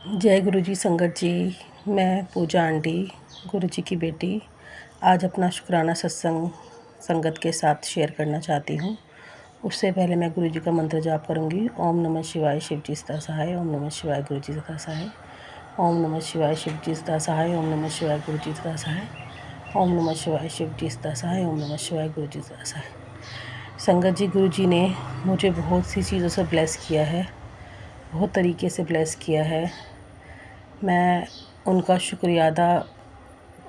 जय गुरु जी संगत जी। मैं पूजा आंटी गुरु जी की बेटी आज अपना शुक्राना सत्संग संगत के साथ शेयर करना चाहती हूँ। उससे पहले मैं गुरु जी का मंत्र जाप करूँगी। ओम नमः शिवाय शिव जी सदा सहाय। ओम नमः शिवाय गुरु जी सदा सहाय। ओम नमः शिवाय शिव जी सदा सहाय। ओम नमः शिवाय गुरु जी सदा सहाय। ओम नमः शिवाय शिव जी सदा सहाय। ओम नमः शिवाय गुरु जी सदा सहाय। संगत जी, गुरु जी ने मुझे बहुत सी चीज़ों से ब्लेस किया है, बहुत तरीके से ब्लेस किया है। मैं उनका शुक्रिया अदा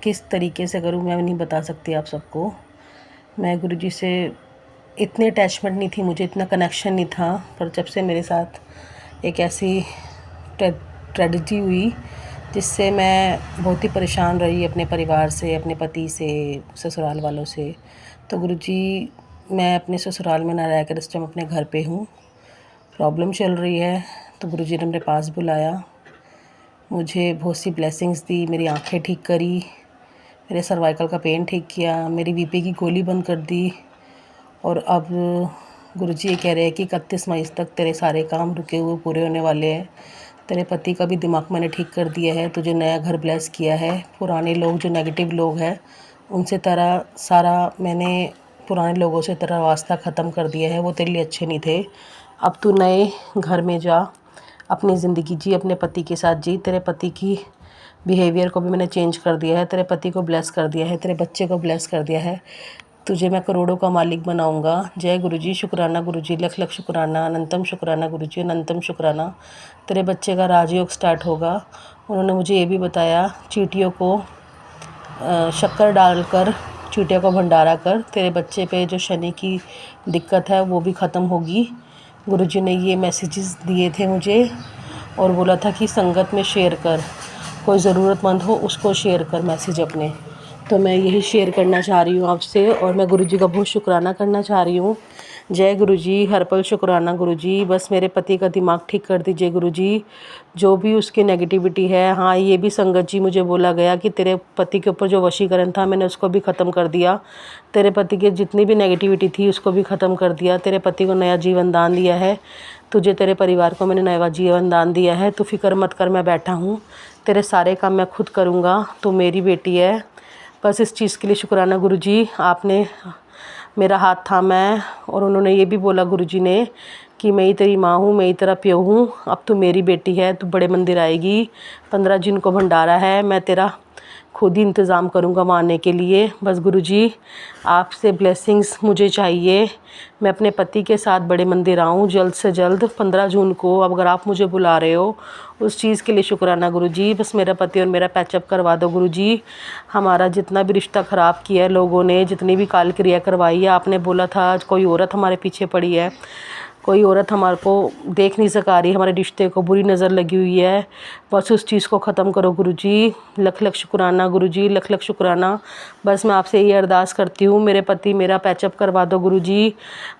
किस तरीके से करूँ मैं नहीं बता सकती आप सबको। मैं गुरुजी से इतनी अटैचमेंट नहीं थी, मुझे इतना कनेक्शन नहीं था, पर जब से मेरे साथ एक ऐसी ट्रेजेडी हुई जिससे मैं बहुत ही परेशान रही अपने परिवार से, अपने पति से, ससुराल वालों से। तो गुरुजी, मैं अपने ससुराल में ना रहकर इस टाइम अपने घर पे हूँ। प्रॉब्लम चल रही है, तो गुरुजी ने मेरे पास बुलाया, मुझे बहुत सी ब्लेसिंग्स दी, मेरी आंखें ठीक करी, मेरे सर्वाइकल का पेन ठीक किया, मेरी बीपी की गोली बंद कर दी। और अब गुरुजी ये कह रहे हैं कि 31 मई तक तेरे सारे काम रुके हुए पूरे होने वाले हैं। तेरे पति का भी दिमाग मैंने ठीक कर दिया है, तुझे नया घर ब्लेस किया है। पुराने लोग जो नेगेटिव लोग हैं उनसे तेरा सारा मैंने पुराने लोगों से तेरा वास्ता ख़त्म कर दिया है, वो तेरे लिए अच्छे नहीं थे। अब तू नए घर में जा, अपनी ज़िंदगी जी, अपने पति के साथ जी। तेरे पति की बिहेवियर को भी मैंने चेंज कर दिया है, तेरे पति को ब्लेस कर दिया है, तेरे बच्चे को ब्लेस कर दिया है। तुझे मैं करोड़ों का मालिक बनाऊंगा। जय गुरुजी, शुक्राना गुरुजी, लख लख शुक्राना, अनंतम शुक्राना गुरुजी, अनंतम शुक्राना। तेरे बच्चे का राजयोग स्टार्ट होगा। उन्होंने मुझे ये भी बताया, चींटियों को शक्कर डालकर चींटियों को भंडारा कर, तेरे बच्चे पे जो शनि की दिक्कत है वो भी ख़त्म होगी। गुरुजी ने ये मैसेजेस दिए थे मुझे और बोला था कि संगत में शेयर कर, कोई ज़रूरतमंद हो उसको शेयर कर मैसेज अपने। तो मैं यही शेयर करना चाह रही हूँ आपसे, और मैं गुरुजी का बहुत शुक्राना करना चाह रही हूँ। जय गुरुजी, हर पल शुक्राना गुरुजी। बस मेरे पति का दिमाग ठीक कर दीजिए गुरुजी, जो भी उसकी नेगेटिविटी है। हाँ, ये भी संगत जी मुझे बोला गया कि तेरे पति के ऊपर जो वशीकरण था मैंने उसको भी ख़त्म कर दिया। तेरे पति की जितनी भी नेगेटिविटी थी उसको भी ख़त्म कर दिया। तेरे पति को नया जीवन दान दिया है, तुझे तेरे परिवार को मैंने नया जीवन दान दिया है। तू फिक्र मत कर, मैं बैठा हूँ, तेरे सारे काम मैं खुद करूँगा। तू मेरी बेटी है। बस इस चीज़ के लिए शुक्राना गुरुजी, आपने मेरा हाथ थामा है। और उन्होंने ये भी बोला गुरुजी ने कि मैं ही तेरी माँ हूँ, मैं ही तेरा प्यो हूँ, अब तू मेरी बेटी है, तू बड़े मंदिर आएगी। 15 जिन को भंडारा है, मैं तेरा खुद ही इंतज़ाम करूँगा वहाँ आने के लिए। बस गुरुजी, आपसे ब्लेसिंग्स मुझे चाहिए, मैं अपने पति के साथ बड़े मंदिर आऊँ जल्द से जल्द 15 जून को। अब अगर आप मुझे बुला रहे हो उस चीज़ के लिए शुक्राना गुरुजी। बस मेरा पति और मेरा पैचअप करवा दो गुरुजी। हमारा जितना भी रिश्ता ख़राब किया है लोगों ने, जितनी भी काल क्रिया करवाई है, आपने बोला था कोई औरत हमारे पीछे पड़ी है, कोई औरत हमारे को देख नहीं सका रही, हमारे रिश्ते को बुरी नज़र लगी हुई है। बस उस चीज़ को ख़त्म करो गुरुजी। लख लख शुक्राना गुरुजी, लख लख शुक्राना। बस मैं आपसे ये अरदास करती हूँ, मेरे पति मेरा पैचअप करवा दो गुरुजी।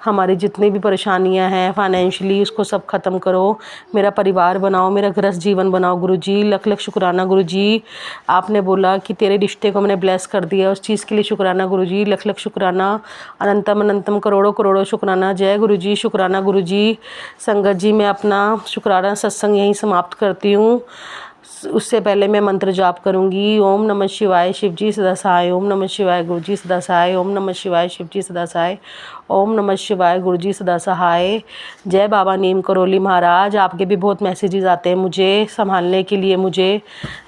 हमारी जितनी भी परेशानियाँ हैं फाइनेंशियली उसको सब ख़त्म करो, मेरा परिवार बनाओ, मेरा गृहस्थ जीवन बनाओ गुरुजी। लख लख शुक्राना गुरुजी। आपने बोला कि तेरे रिश्ते को मैंने ब्लेस कर दिया, उस चीज़ के लिए शुक्राना गुरुजी। लख लख शुक्राना, अनंतम अनंतम करोड़ों करोड़ों शुक्राना। जय गुरुजी, शुक्राना गुरुजी। संगत जी, मैं अपना शुक्राना सत्संग यहीं समाप्त करती हूँ। उससे पहले मैं मंत्र जाप करूंगी। ओम नमः शिवाय शिव जी सदा सहाय। ओम नमः शिवाय गुरु जी सदा सहाय। ओम नमः शिवाय शिव जी सदा सहाय। ओम नमः शिवाय गुरु जी सदा सहाय। जय बाबा नीम करोली महाराज, आपके भी बहुत मैसेजेस आते हैं मुझे संभालने के लिए मुझे।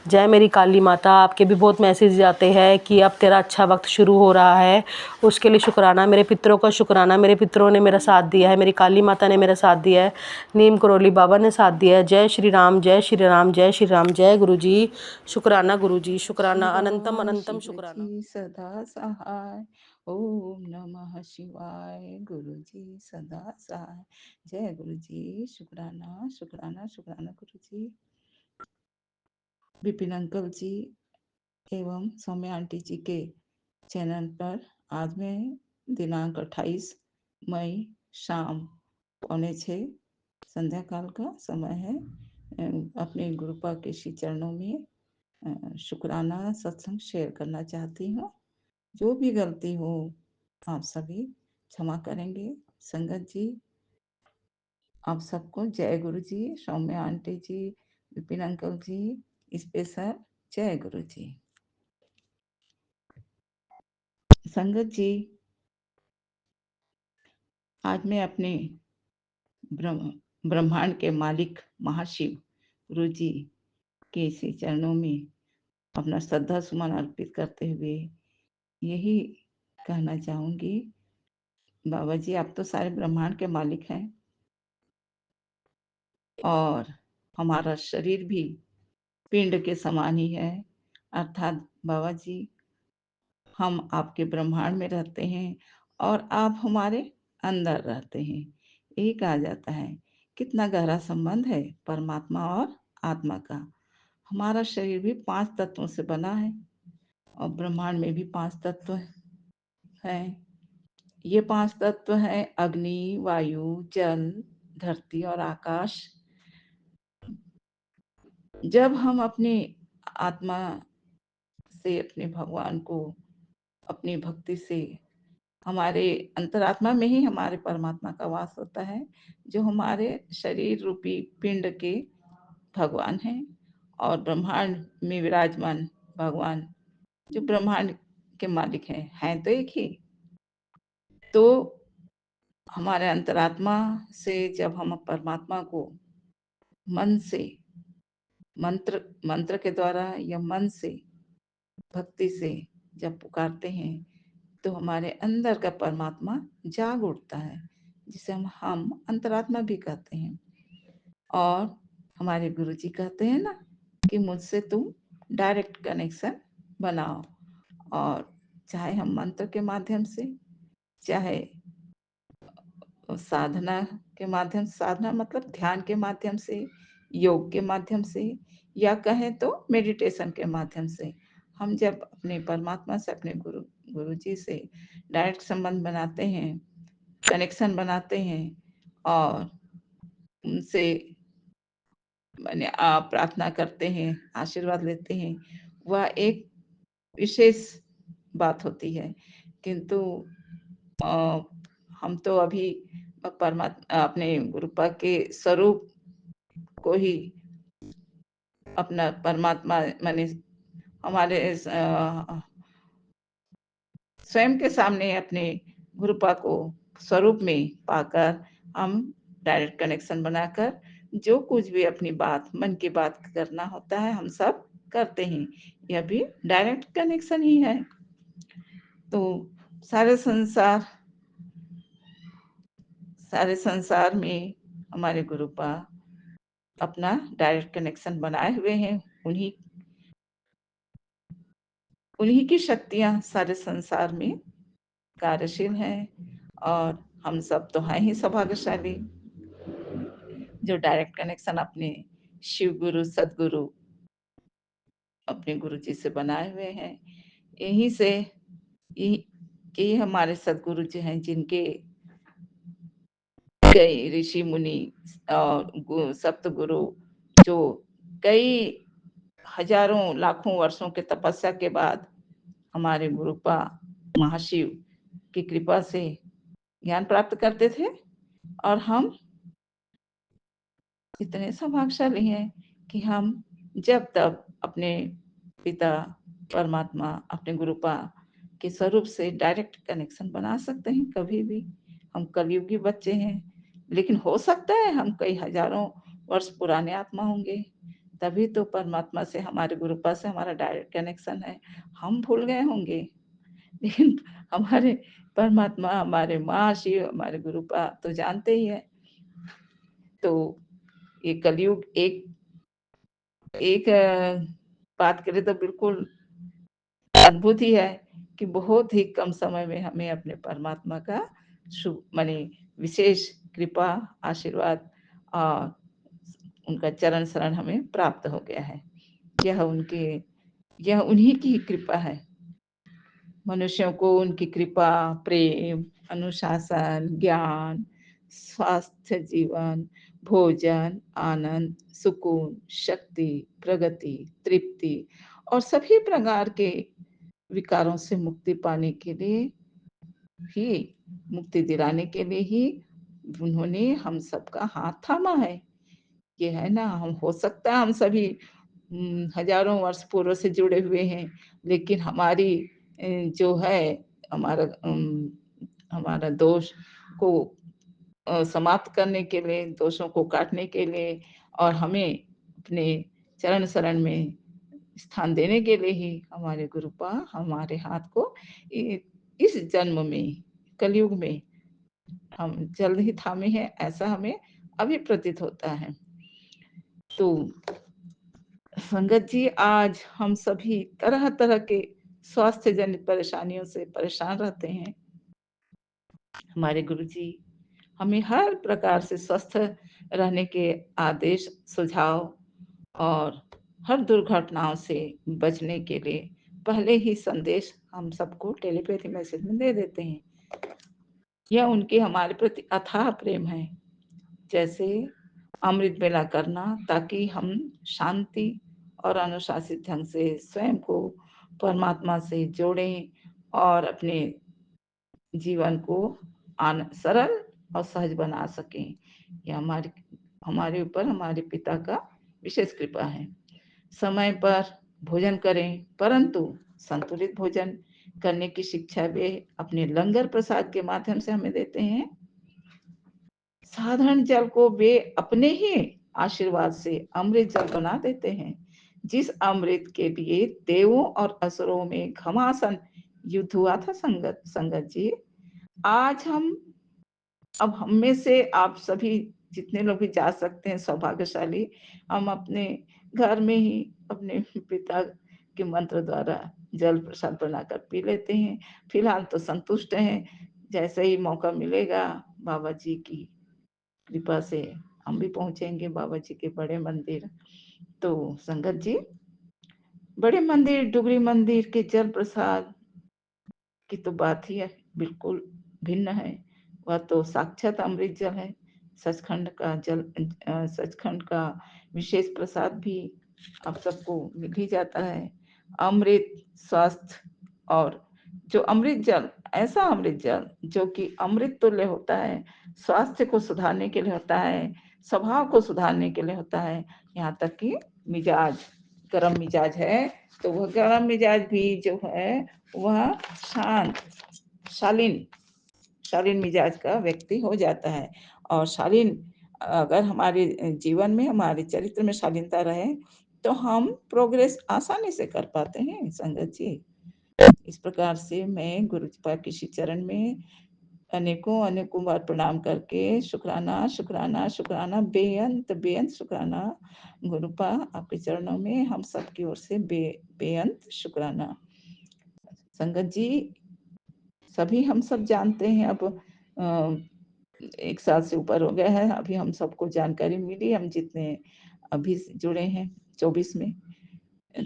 जय मेरी काली माता, आपके भी बहुत मैसेज आते हैं कि अब तेरा अच्छा वक्त शुरू हो रहा है, उसके लिए शुक्राना। मेरे पितरों का शुक्राना, मेरे पितरों ने मेरा साथ दिया है, मेरी काली माता ने मेरा साथ दिया है, नीम करोली बाबा ने साथ दिया है। जय श्री राम, जय श्री राम, जय श्री राम। जय गुरु जी, शुक्राना गुरु जी, शुक्राना, अनंतम शिवाय अनंतम शुक्राना। शिवजी सदा सहाय। ओम नमः शिवाय गुरुजी सदा सहाय। जय गुरुजी, शुक्राना शुक्राना शुक्राना गुरुजी। विपिन अंकल जी एवं सौम्या आंटी जी के चैनल पर आज मैं दिनांक 28 मई शाम 5:45 संध्या काल का समय है, अपने गुरुपा के श्री चरणों में शुक्राना सत्संग शेयर करना चाहती हूँ। जो भी गलती हो आप सभी क्षमा करेंगे। संगत जी, आप सबको जय गुरु जी, सौम्या आंटी जी, विपिन अंकल जी स्पेशल जय गुरु जी। संगत जी, आज मैं अपने ब्रह्मांड के मालिक महाशिव गुरु जी के इसी चरणों में अपना श्रद्धा सुमन अर्पित करते हुए यही कहना चाहूंगी, बाबा जी आप तो सारे ब्रह्मांड के मालिक हैं और हमारा शरीर भी पिंड के समान ही है। अर्थात बाबा जी हम आपके ब्रह्मांड में रहते हैं और आप हमारे अंदर रहते हैं। यही कहा जाता है कितना गहरा संबंध है परमात्मा और आत्मा का। हमारा शरीर भी 5 तत्वों से बना है और ब्रह्मांड में भी 5 तत्व हैं। ये 5 तत्व हैं अग्नि, वायु, जल, धरती और आकाश। जब हम अपनी आत्मा से अपने भगवान को अपनी भक्ति से, हमारे अंतरात्मा में ही हमारे परमात्मा का वास होता है, जो हमारे शरीर रूपी पिंड के भगवान हैं और ब्रह्मांड में विराजमान भगवान जो ब्रह्मांड के मालिक हैं तो एक ही। तो हमारे अंतरात्मा से जब हम परमात्मा को मन से मंत्र के द्वारा या मन से भक्ति से जब पुकारते हैं तो हमारे अंदर का परमात्मा जाग उठता है, जिसे हम अंतरात्मा भी कहते हैं। और हमारे गुरु जी कहते हैं ना कि मुझसे तुम डायरेक्ट कनेक्शन बनाओ, और चाहे हम मंत्र के माध्यम से, चाहे साधना के माध्यम से, साधना मतलब ध्यान के माध्यम से, योग के माध्यम से, या कहें तो मेडिटेशन के माध्यम से, हम जब अपने परमात्मा से, अपने गुरु जी से डायरेक्ट संबंध बनाते हैं, कनेक्शन बनाते हैं और उनसे माने प्रार्थना करते हैं, आशीर्वाद लेते हैं, वह एक विशेष बात होती है। किंतु हम तो अभी परमात्मा अपने गुरुपा के स्वरूप को ही अपना परमात्मा माने हमारे स्वयं के सामने अपने गुरुपा को स्वरूप में पाकर हम डायरेक्ट कनेक्शन बनाकर जो कुछ भी अपनी बात, मन की बात करना होता है हम सब करते हैं। यह भी डायरेक्ट कनेक्शन ही है। तो सारे संसार में हमारे गुरुपा अपना डायरेक्ट कनेक्शन बनाए हुए हैं। उन्हीं उन्हीं की शक्तियां सारे संसार में कार्यशील हैं और हम सब तो हैं ही सौभाग्यशाली जो डायरेक्ट कनेक्शन अपने शिव गुरु सदगुरु अपने गुरु जी से बनाए हुए हैं। यहीं से ये हमारे सदगुरु जी हैं, जिनके कई ऋषि मुनि और सप्तगुरु जो कई हजारों लाखों वर्षों के तपस्या के बाद हमारे गुरुपा महाशिव की कृपा से ज्ञान प्राप्त करते थे। और हम इतने सौभाग्यशाली हैं कि हम जब तक अपने पिता परमात्मा, अपने गुरुपा के स्वरूप से डायरेक्ट कनेक्शन बना सकते हैं कभी भी। हम कलयुगी बच्चे हैं, लेकिन हो सकता है हम कई हजारों वर्ष पुराने आत्मा होंगे, तभी तो परमात्मा से, हमारे गुरुपा से हमारा डायरेक्ट कनेक्शन है। हम भूल गए होंगे, लेकिन हमारे परमात्मा, हमारे महाशिव, हमारे गुरुपा तो जानते ही है। तो ये कलयुग एक एक बात करें तो बिल्कुल अद्भुत ही है कि बहुत ही कम समय में हमें अपने परमात्मा का शुभ माने विशेष कृपा, आशीर्वाद और उनका चरण शरण हमें प्राप्त हो गया है। यह उन्हीं की कृपा है। मनुष्यों को उनकी कृपा, प्रेम, अनुशासन, ज्ञान, स्वास्थ्य जीवन, भोजन, आनंद, सुकून, शक्ति, प्रगति, तृप्ति और सभी प्रकार के विकारों से मुक्ति पाने के लिए ही, मुक्ति दिलाने के लिए ही उन्होंने हम सबका हाथ थामा है। ये है ना, हम हो सकता है हम सभी हजारों वर्ष पूर्व से जुड़े हुए हैं, लेकिन हमारी जो है हमारा हमारा दोष को समाप्त करने के लिए, दोषों को काटने के लिए और हमें अपने चरण शरण में स्थान देने के लिए ही हमारे गुरुपा हमारे हाथ को इस जन्म में, कलयुग में हम जल्द ही थामे हैं, ऐसा हमें अभी प्रतीत होता है। तो संगत जी, आज हम सभी तरह तरह के स्वास्थ्य जनित परेशानियों से परेशान रहते हैं। हमारे गुरु जी हमें हर प्रकार से स्वस्थ रहने के आदेश, सुझाव और हर दुर्घटनाओं से बचने के लिए पहले ही संदेश हम सबको टेलीपैथी मैसेज में दे देते हैं। यह उनके हमारे प्रति अथाह प्रेम है। जैसे अमृत बेला करना, ताकि हम शांति और अनुशासित ढंग से स्वयं को परमात्मा से जोड़ें और अपने जीवन को सरल और सहज बना सकें। यह हमारे ऊपर हमारे पिता का विशेष कृपा है। समय पर भोजन करें, परंतु संतुलित भोजन करने की शिक्षा वे अपने लंगर प्रसाद के माध्यम से हमें देते हैं। साधारण जल को वे अपने ही आशीर्वाद से अमृत जल बना देते हैं, जिस अमृत के लिए देवों और असुरों में घमासान युद्ध हुआ था। संगत जी, आज अब हम में से आप सभी जितने लोग भी जा सकते हैं सौभाग्यशाली, हम अपने घर में ही अपने पिता के मंत्र द्वारा जल प्रसाद बनाकर पी लेते हैं। फिलहाल तो संतुष्ट हैं, जैसे ही मौका मिलेगा बाबा जी की कृपा से हम भी पहुंचेंगे बाबा जी के बड़े मंदिर। तो संगत जी, बड़े मंदिर डुगरी मंदिर के जल प्रसाद की तो बात ही है, बिल्कुल भिन्न है। वह तो साक्षात अमृत जल है। सचखंड का विशेष प्रसाद भी आप सबको मिल ही जाता है। अमृत स्वास्थ्य और जो अमृत जल, ऐसा अमृत जल जो कि अमृत तुल्य होता है, स्वास्थ्य को सुधारने के लिए होता है, स्वभाव को सुधारने के लिए होता है। यहाँ तक कि मिजाज, गर्म मिजाज है तो वह गर्म मिजाज भी जो है वह शांत शालीन मिजाज का व्यक्ति हो जाता है। और शालीन, अगर हमारे जीवन में, हमारे चरित्र में शालीनता रहे तो हम प्रोग्रेस आसानी से कर पाते हैं। संगत जी, इस प्रकार से मैं गुरु के श्री चरण में अनेकों अनेकों बार प्रणाम करके शुक्राना शुक्राना शुक्राना, बेअंत बेअंत शुक्राना गुरुपा, आपके चरणों में हम सब की ओर से बेअंत शुक्राना। संगत जी, सभी हम सब जानते हैं, अब 1 साल से ऊपर हो गया है, अभी हम सबको जानकारी मिली, हम जितने अभी जुड़े हैं 24 में।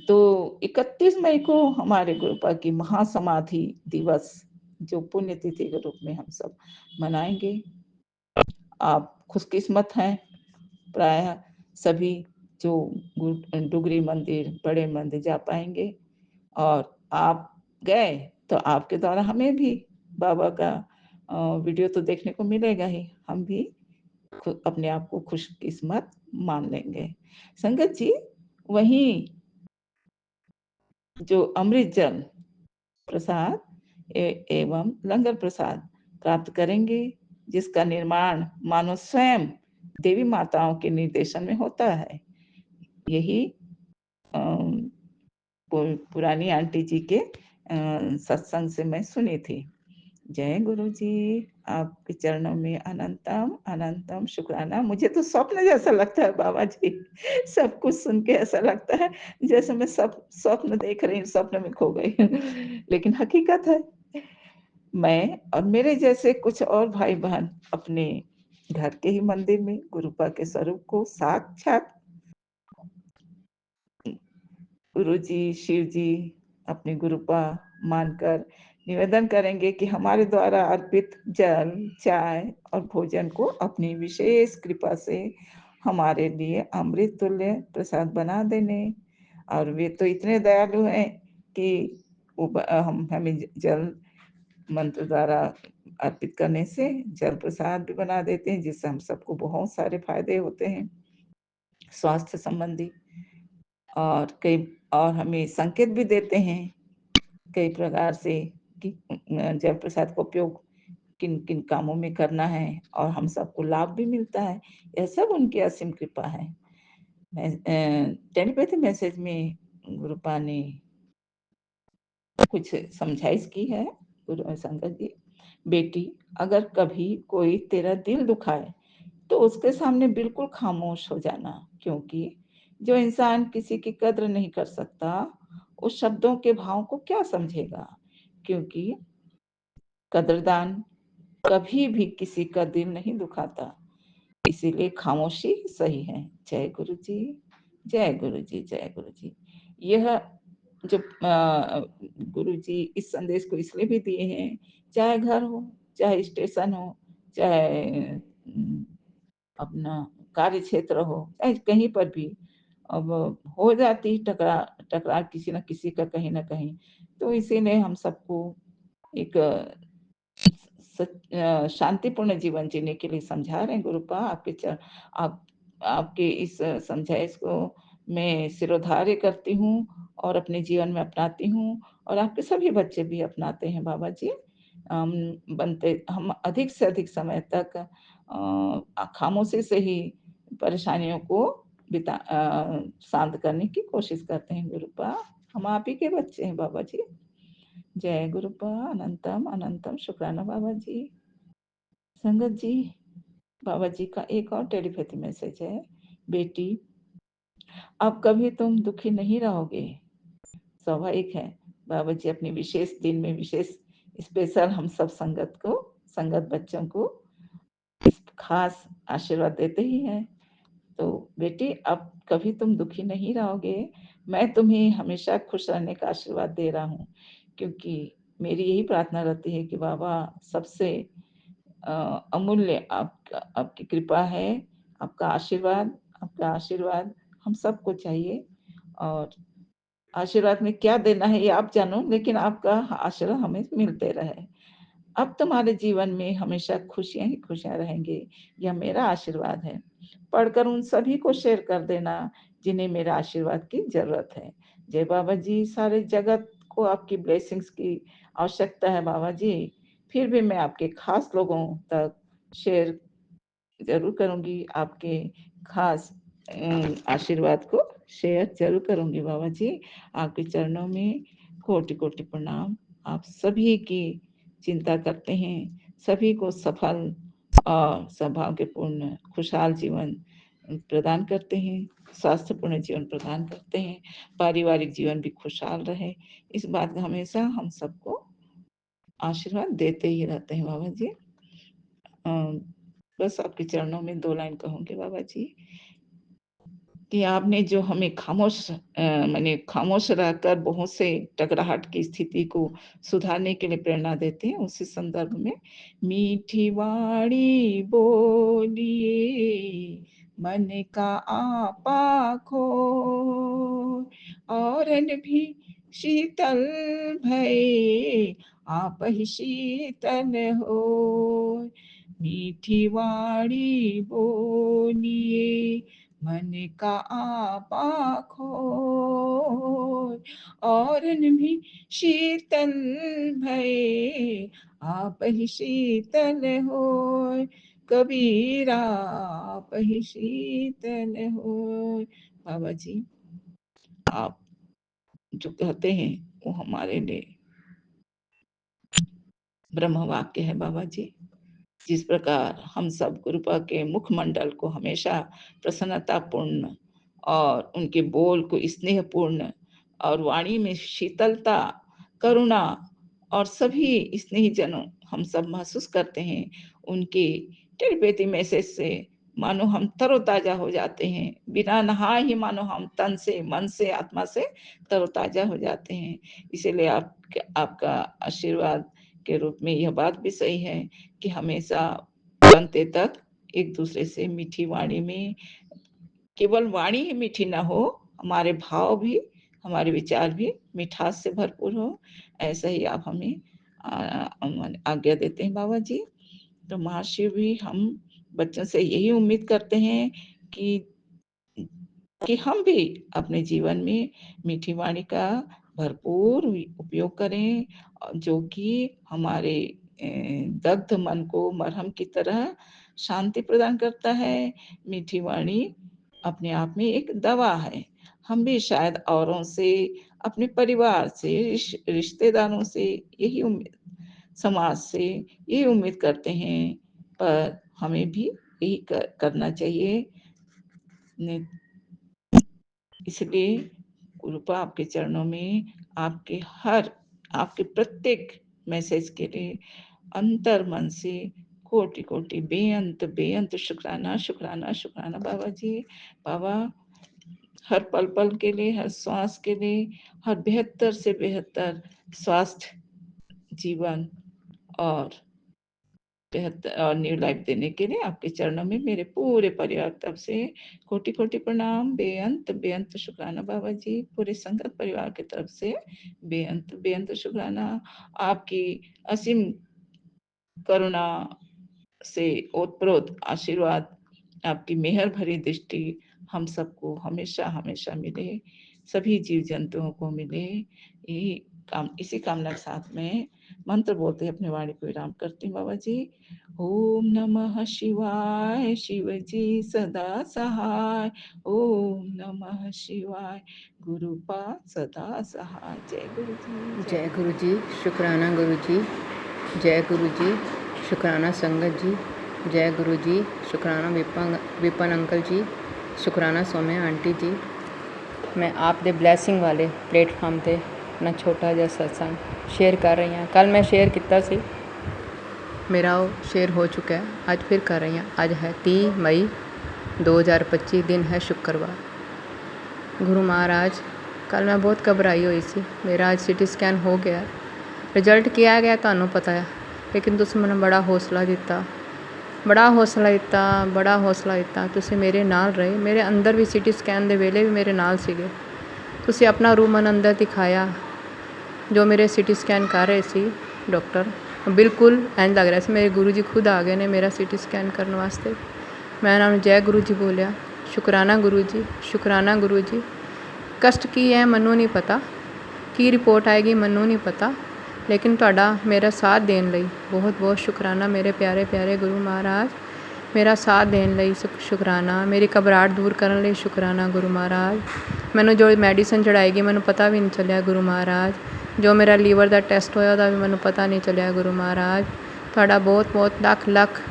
तो 31 मई को हमारे गुरुपा की महासमाधि दिवस, जो पुण्यतिथि के रूप में हम सब मनाएंगे। आप खुशकिस्मत हैं, प्रायः सभी जो डुगरी मंदिर, बड़े मंदिर जा पाएंगे। और आप गए तो आपके द्वारा हमें भी बाबा का वीडियो तो देखने को मिलेगा ही, हम भी अपने आप को खुशकिस्मत मान लेंगे। संगत जी, वहीं जो अमृत जल प्रसाद एवं लंगर प्रसाद प्राप्त करेंगे, जिसका निर्माण मानो स्वयं देवी माताओं के निर्देशन में होता है। यही पुरानी आंटी जी के सत्संग से मैं सुनी थी। जय गुरु जी, आपके चरणों में अनंतम अनंतम शुक्राना। मुझे तो स्वप्न जैसा लगता है बाबा जी, सब कुछ सुन के ऐसा लगता है जैसे मैं सब स्वप्न देख रही हूँ, स्वप्न में खो गई हूँ। लेकिन हकीकत है, मैं और मेरे जैसे कुछ और भाई बहन अपने घर के ही मंदिर में गुरुपा के स्वरूप को साक्षात गुरु जी, शिव जी, अपने गुरुपा मानकर निवेदन करेंगे कि हमारे द्वारा अर्पित जल, चाय और भोजन को अपनी विशेष कृपा से हमारे लिए अमृत तुल्य प्रसाद बना देने। और वे तो इतने दयालु हैं कि हम हमें जल मंत्र द्वारा अर्पित करने से जल प्रसाद भी बना देते हैं, जिससे हम सबको बहुत सारे फायदे होते हैं। स्वास्थ्य संबंधी, और हमें संकेत भी देते हैं कई प्रकार से कि जयप्रसाद का उपयोग किन-किन कामों में करना है और हम सबको लाभ भी मिलता है। यह सब उनकी असीम कृपा है। टेलीपैथी मैसेज में गुरुपा ने कुछ समझाइश की है। गुरु संगत जी, बेटी, अगर कभी कोई तेरा दिल दुखाए तो उसके सामने बिल्कुल खामोश हो जाना, क्योंकि जो इंसान किसी की कद्र नहीं कर सकता, उस शब्दों के भाव को क्या समझेगा? क्योंकि कद्रदान कभी भी किसी का दिल नहीं दुखाता, इसीलिए खामोशी सही है। जय गुरु जी, जय गुरु जी, जय गुरु जी। यह जो गुरु जी इस संदेश को इसलिए भी दिए हैं, चाहे घर हो, चाहे स्टेशन हो, चाहे अपना कार्य क्षेत्र हो, चाहे कहीं पर भी अब हो जाती टकरार किसी न किसी का कहीं न कहीं। तो इसीलिए हम सबको एक शांतिपूर्ण जीवन जीने के लिए समझा रहे हैं गुरुपा। आप आपके इस समझाइश को मैं सिरोधार्य करती हूँ और अपने जीवन में अपनाती हूँ, और आपके सभी बच्चे भी अपनाते हैं बाबा जी। हम अधिक से अधिक समय तक खामोशी से ही परेशानियों को शांत करने की कोशिश करते हैं गुरुपा। हम आप ही के बच्चे हैं बाबा जी। जय गुरुपा, अनंतम अनंतम शुक्राना बाबा जी। संगत जी, बाबा जी का एक और टेलीपैथी मैसेज है। बेटी, अब कभी तुम दुखी नहीं रहोगे। स्वाभाविक है, बाबा जी अपने विशेष दिन में विशेष स्पेशल हम सब संगत बच्चों को खास आशीर्वाद देते ही हैं। तो बेटी, अब कभी तुम दुखी नहीं रहोगे। मैं तुम्हें हमेशा खुश रहने का आशीर्वाद दे रहा हूँ, क्योंकि मेरी यही प्रार्थना रहती है कि बाबा सबसे अ, अमूल्य आपकी कृपा है, आपका आशीर्वाद हम सबको चाहिए। और आशीर्वाद में क्या देना है ये आप जानो, लेकिन आपका आशीर्वाद हमें मिलते रहे। अब तुम्हारे जीवन में हमेशा खुशियाँ ही खुशियाँ रहेंगी, यह मेरा आशीर्वाद है। पढ़कर उन सभी को शेयर कर देना जिन्हें मेरा आशीर्वाद की ज़रूरत है। जय बाबा जी, सारे जगत को आपकी ब्लेसिंग्स की आवश्यकता है बाबा जी, फिर भी मैं आपके खास लोगों तक शेयर ज़रूर करूँगी, आपके खास आशीर्वाद को शेयर ज़रूर करूँगी बाबा जी। आपके चरणों में कोटि-कोटि प्रणाम। आप सभी की चिंता करते हैं, सभी को सफल और सौभाग्यपूर्ण खुशहाल जीवन प्रदान करते हैं, स्वास्थ्यपूर्ण जीवन प्रदान करते हैं, पारिवारिक जीवन भी खुशहाल रहे। इस बात का हमेशा हम सबको आशीर्वाद देते ही रहते हैं बाबा जी। बस आपके चरणों में 2 लाइन कहूँगी बाबा जी, कि आपने जो हमें माने खामोश रहकर बहुत से टकराहट की स्थिति को सुधारने के लिए प्रेरणा देते हैं, उसी संदर्भ में मीठी वाणी बोलिए, मन का आपा खोए, औरन भी शीतल भये, आप ही शीतल होए। मीठी वाणी बोलिए, मन का आपा खोए, औरन भी शीतल भये, आप ही शीतल होए। कबीरा आप ही शीतल होए। बाबा जी, आप जो कहते हैं वो हमारे लिए ब्रह्म वाक्य है बाबा जी। जिस प्रकार हम सब गुरुपा के मुखमंडल को हमेशा प्रसन्नतापूर्ण और उनके बोल को स्नेहपूर्ण और वाणी में शीतलता, करुणा और सभी स्नेही जनों हम सब महसूस करते हैं, उनके टेलीपैथी मैसेज से मानो हम तरोताजा हो जाते हैं, बिना नहाए ही मानो हम तन से, मन से, आत्मा से तरोताजा हो जाते हैं। इसीलिए आपका आशीर्वाद के रूप में यह बात भी सही है कि हमेशा अंत तक एक दूसरे से मीठी वाणी में, केवल वाणी ही मीठी ना हो, हमारे भाव भी, हमारे विचार भी मिठास से भरपूर हो। ऐसा ही आप हमें आज्ञा देते हैं बाबा जी। तो महर्षि भी हम बच्चों से यही उम्मीद करते हैं कि कि हम भी अपने जीवन में मीठी वाणी का भरपूर उपयोग करें, जो कि हमारे दग्ध मन को मरहम की तरह शांति प्रदान करता है। मीठी वाणी अपने आप में एक दवा है। हम भी शायद औरों से, अपने परिवार से, रिश्तेदारों से यही उम्मीद, समाज से यही उम्मीद करते हैं, पर हमें भी यही करना चाहिए। इसलिए कृपा आपके चरणों में आपके प्रत्येक मैसेज के लिए अंतर मन से कोटि कोटि बेअंत बेअंत शुक्राना शुक्राना शुक्राना बाबा जी। बाबा, हर पल पल के लिए, हर श्वास के लिए, हर बेहतर से बेहतर स्वास्थ्य, जीवन और बेहतर और न्यू लाइफ देने के लिए आपके चरणों में मेरे पूरे परिवार की तरफ से कोटि कोटि प्रणाम, बेअंत बेअंत शुक्राना बाबा जी। पूरे संगत परिवार की तरफ से बेअंत बेअंत शुक्राना। आपकी असीम करुणा से ओतप्रोत आशीर्वाद, आपकी मेहर भरी दृष्टि हम सबको हमेशा हमेशा मिले, सभी जीव जंतुओं को मिले। इसी कामना के साथ में मंत्र बोलते अपनी वाणी को विराम करती हूँ बाबा जी। ओम नमः शिवाय, शिव जी सदा सहाय। ओम नमः शिवाय, गुरुपा सदा सहाय। जय गुरु जी। जय गुरु जी। शुक्राना गुरु जी। जय गुरु जी। शुक्राना संगत जी। जय गुरु जी। शुक्राना विपन अंकल जी। शुक्राना सौम्या आंटी जी। मैं आप दे ब्लैसिंग वाले प्लेटफार्म ते अपना छोटा जिहा सत्संग शेयर कर रही हाँ। कल मैं शेयर किया सी, मेरा वो शेयर हो चुका है। अज फिर कर रही हाँ। अज है 30 मई 2025, दिन है शुक्रवार। गुरु महाराज, कल मैं बहुत घबराई हुई सी। मेरा आज CT स्कैन हो गया, रिजल्ट क्या गया तुहानूं पता है, लेकिन तुसीं मैनूं बड़ा हौसला दिता, बड़ा हौसला दिता, बड़ा हौसला दिता। तुसीं मेरे नाल रहे, मेरे अंदर भी CT स्कैन दे वेले भी मेरे नाल सीगे। तुसीं अपना रूह मन अंदर दिखाया। जो मेरे CT स्कैन कर रहे सी डॉक्टर, बिल्कुल इंज लग रहा सी मेरे गुरु जी खुद आ गए ने मेरा CT स्कैन करने वास्ते। मैं उन्होंने जय गुरु जी बोलिया, शुकराना गुरु जी, शुकराना गुरु जी। कष्ट की है मैनू नहीं पता, की रिपोर्ट आएगी मैनू नहीं पता, लेकिन तुहाडा मेरा साथ देने लई बहुत बहुत शुकराना मेरे प्यारे प्यारे गुरु महाराज। मेरा साथ देने लई शुकराना, मेरी घबराहट दूर करने लई शुकराना गुरु महाराज। मैनू जो मैडिसन चढ़ाएगी मैनू पता भी नहीं चलिया गुरु महाराज। जो मेरा लीवर का टैसट होया उहदा भी मैनू पता नहीं चलिया गुरु महाराज। तुहाडा बहुत बहुत लख लख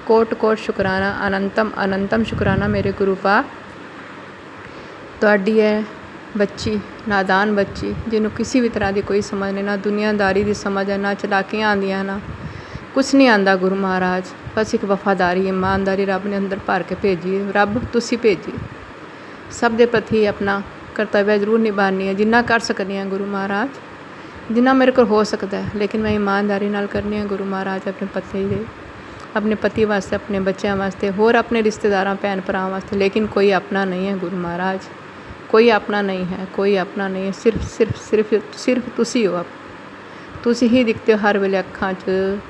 कोट कोट शुकराना, अनंतम अनंतम शुकराना मेरे गुरु पा। तुहाडी है बच्ची, नादान बच्ची, जिन्हों किसी भी तरह की कोई समझ नहीं, ना दुनियादारी की समझ है, ना चलाकियाँ आंदियां, ना कुछ नहीं आंदा गुरु महाराज। बस एक वफादारी ईमानदारी रब ने अंदर भर के भेजी है। रब तुसी भेजी, सब के प्रति अपना कर्तव्य जरूर निभानी है, जिन्ना कर सकती हैं गुरु महाराज, जिन्ना मेरे को हो सकता है, लेकिन मैं ईमानदारी नाल करनी है गुरु महाराज। अपने पति दे, अपने पति वास्ते, अपने बच्चों वास्ते, होर अपने रिश्तेदारों भैन भरावां वास्ते, लेकिन कोई अपना नहीं है गुरु महाराज, कोई अपना नहीं है, कोई अपना नहीं है। सिर्फ सिर्फ सिर्फ सिर्फ तुसी हो। तुसी ही दिखते हो हर वेले अखां च,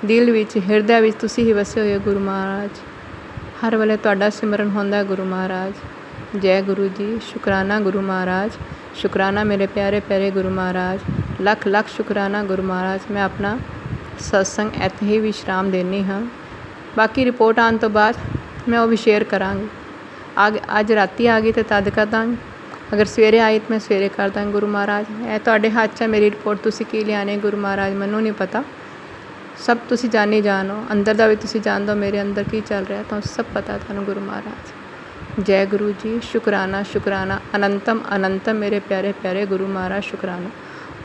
दिल विच, हिरदे विच तुसी ही वसे हुए गुरु महाराज। हर वेले तुहाडा सिमरन होंदा है गुरु महाराज। जय गुरु जी। शुकराना गुरु महाराज, शुकराना मेरे प्यारे प्यारे गुरु महाराज। लख लख शुकराना गुरु महाराज। मैं अपना सत्संग इत्थे ही विश्राम देनी हाँ। बाकी रिपोर्ट आने तो बाद मैं वो भी शेयर करांगी। अज राती आ गई तो तद कर दांगी, अगर सवेरे आई तो मैं सवेरे कर दांगी गुरु महाराज। ए तुहाडे हाथ है मेरी रिपोर्ट, तुसी की लियाने गुरु महाराज, मैनू नहीं पता। सब तुसी जानी जानो, अंदर का भी तुसी जान दो मेरे अंदर की चल रहा है, तो सब पता थानू गुरु महाराज। जय गुरु जी। शुकराना शुकराना, अनंतम अनंतम मेरे प्यारे प्यारे गुरु महाराज, शुकराना।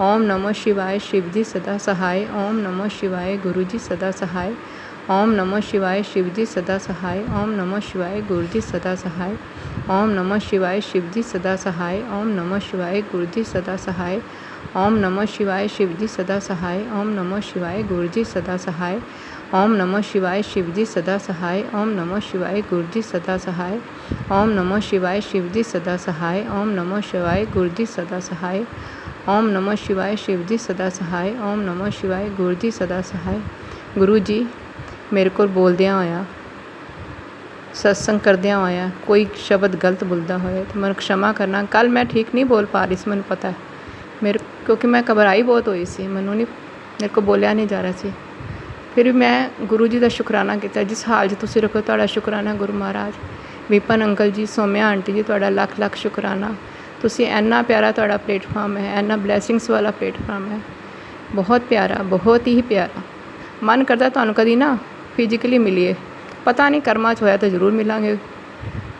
ओम नमो शिवाय, शिव जी सदा सहाय। ओम नमो शिवाय, गुरु जी सदा सहाय। ओम नमो शिवाय, शिव जी सदा सहाय। ओम नमो शिवाय, गुरु जी सदा सहाय। ओम नमो शिवाय, शिव जी सदा सहाय। ओम नमो शिवाय, गुरु जी सदा सहाय। ओम नमो शिवाय, शिव जी सदा सहाय। ओम नमो शिवाय, गुरु जी सदा सहाय। ओम नमो शिवाय, शिव जी सदा सहाय। ओम नमो शिवाय, गुरु जी सदा सहाय। ओम नमो शिवाय, शिव जी सदा सहाय। ओम नमो शिवाय, गुरु जी सदा सहाय। ओम नमो शिवाय, शिव जी सदा सहाय। ओम नमो शिवाय, गुरु जी सदा सहाय। गुरु जी मेरे को बोलदियां होया ਸਤਸੰਗ ਕਰਦਿਆਂ ਹੋਇਆਂ ਕੋਈ ਸ਼ਬਦ ਗਲਤ ਬੋਲਦਾ ਹੋਏ ਤਾਂ ਮੈਨੂੰ क्षमा ਕਰਨਾ। ਕੱਲ੍ਹ ਮੈਂ ਠੀਕ ਨਹੀਂ ਬੋਲ ਪਾ ਰਹੀ ਸੀ, ਮੈਨੂੰ ਪਤਾ ਹੈ ਕਿਉਂਕਿ ਮੈਂ ਘਬਰਾਈ ਬਹੁਤ ਹੋਈ ਸੀ, ਮੇਰੇ ਕੋਲ ਬੋਲਿਆ ਨਹੀਂ ਜਾ ਰਿਹਾ ਸੀ। ਫਿਰ ਵੀ ਮੈਂ ਗੁਰੂ ਜੀ ਦਾ ਸ਼ੁਕਰਾਨਾ ਕੀਤਾ। ਜਿਸ ਹਾਲ 'ਚ ਤੁਸੀਂ ਰੱਖੋ, ਤੁਹਾਡਾ ਸ਼ੁਕਰਾਨਾ ਗੁਰੂ ਮਹਾਰਾਜ। ਵਿਪਨ ਅੰਕਲ ਜੀ, ਸੌਮਿਆ ਆਂਟੀ ਜੀ, ਤੁਹਾਡਾ ਲੱਖ ਲੱਖ ਸ਼ੁਕਰਾਨਾ। ਤੁਸੀਂ ਇੰਨਾ ਪਿਆਰਾ ਤੁਹਾਡਾ ਪਲੇਟਫਾਰਮ ਹੈ, ਇੰਨਾ ਬਲੈਸਿੰਗਸ ਵਾਲਾ ਪਲੇਟਫਾਰਮ ਹੈ, ਬਹੁਤ ਪਿਆਰਾ, ਬਹੁਤ ਹੀ ਪਿਆਰਾ। ਮਨ ਕਰਦਾ ਤੁਹਾਨੂੰ ਕਦੀ ਨਾ ਫਿਜ਼ੀਕਲੀ ਮਿਲੀਏ, ਪਤਾ ਨਹੀਂ ਕਰਮਾਂ 'ਚ ਹੋਇਆ ਤਾਂ ਜ਼ਰੂਰ ਮਿਲਾਂਗੇ।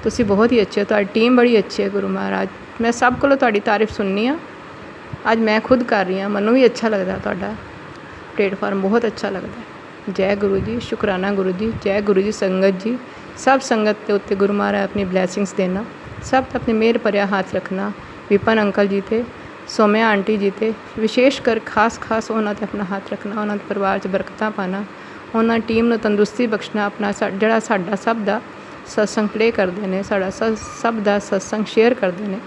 ਤੁਸੀਂ ਬਹੁਤ ਹੀ ਅੱਛੇ ਹੋ, ਤੁਹਾਡੀ ਟੀਮ ਬੜੀ ਅੱਛੀ ਹੈ ਗੁਰੂ ਮਹਾਰਾਜ। ਮੈਂ ਸਭ ਕੋਲੋਂ ਤੁਹਾਡੀ ਤਾਰੀਫ ਸੁਣਨੀ ਆ, ਅੱਜ ਮੈਂ ਖੁਦ ਕਰ ਰਹੀ ਹਾਂ। ਮੈਨੂੰ ਵੀ ਅੱਛਾ ਲੱਗਦਾ, ਤੁਹਾਡਾ ਪਲੇਟਫਾਰਮ ਬਹੁਤ ਅੱਛਾ ਲੱਗਦਾ। ਜੈ ਗੁਰੂ ਜੀ, ਸ਼ੁਕਰਾਨਾ ਗੁਰੂ ਜੀ, ਜੈ ਗੁਰੂ ਜੀ। ਸੰਗਤ ਜੀ, ਸਭ ਸੰਗਤ ਦੇ ਉੱਤੇ ਗੁਰੂ ਮਹਾਰਾਜ ਆਪਣੀ ਬਲੈਸਿੰਗਸ ਦੇਣਾ, ਸਭ ਤੇ ਆਪਣੀ ਮਿਹਰ ਭਰਿਆ ਹੱਥ ਰੱਖਣਾ। ਵਿਪਨ ਅੰਕਲ ਜੀ ਤੇ ਸੌਮਿਆ ਆਂਟੀ ਜੀ ਤੇ ਵਿਸ਼ੇਸ਼ ਕਰ ਖਾਸ ਉਹਨਾਂ 'ਤੇ ਆਪਣਾ ਹੱਥ ਰੱਖਣਾ, ਉਹਨਾਂ ਦੇ ਪਰਿਵਾਰ 'ਚ ਬਰਕਤਾਂ ਪਾਉਣਾ, ਉਹਨਾਂ ਟੀਮ ਨੂੰ ਤੰਦਰੁਸਤੀ ਬਖਸ਼ਣਾ। ਆਪਣਾ ਜਿਹੜਾ ਸਾਡਾ ਸਭ ਦਾ ਸਤਸੰਗ ਪਲੇ ਕਰਦੇ ਨੇ, ਸਾਡਾ ਸਭ ਦਾ ਸਤਸੰਗ ਸ਼ੇਅਰ ਕਰਦੇ ਨੇ,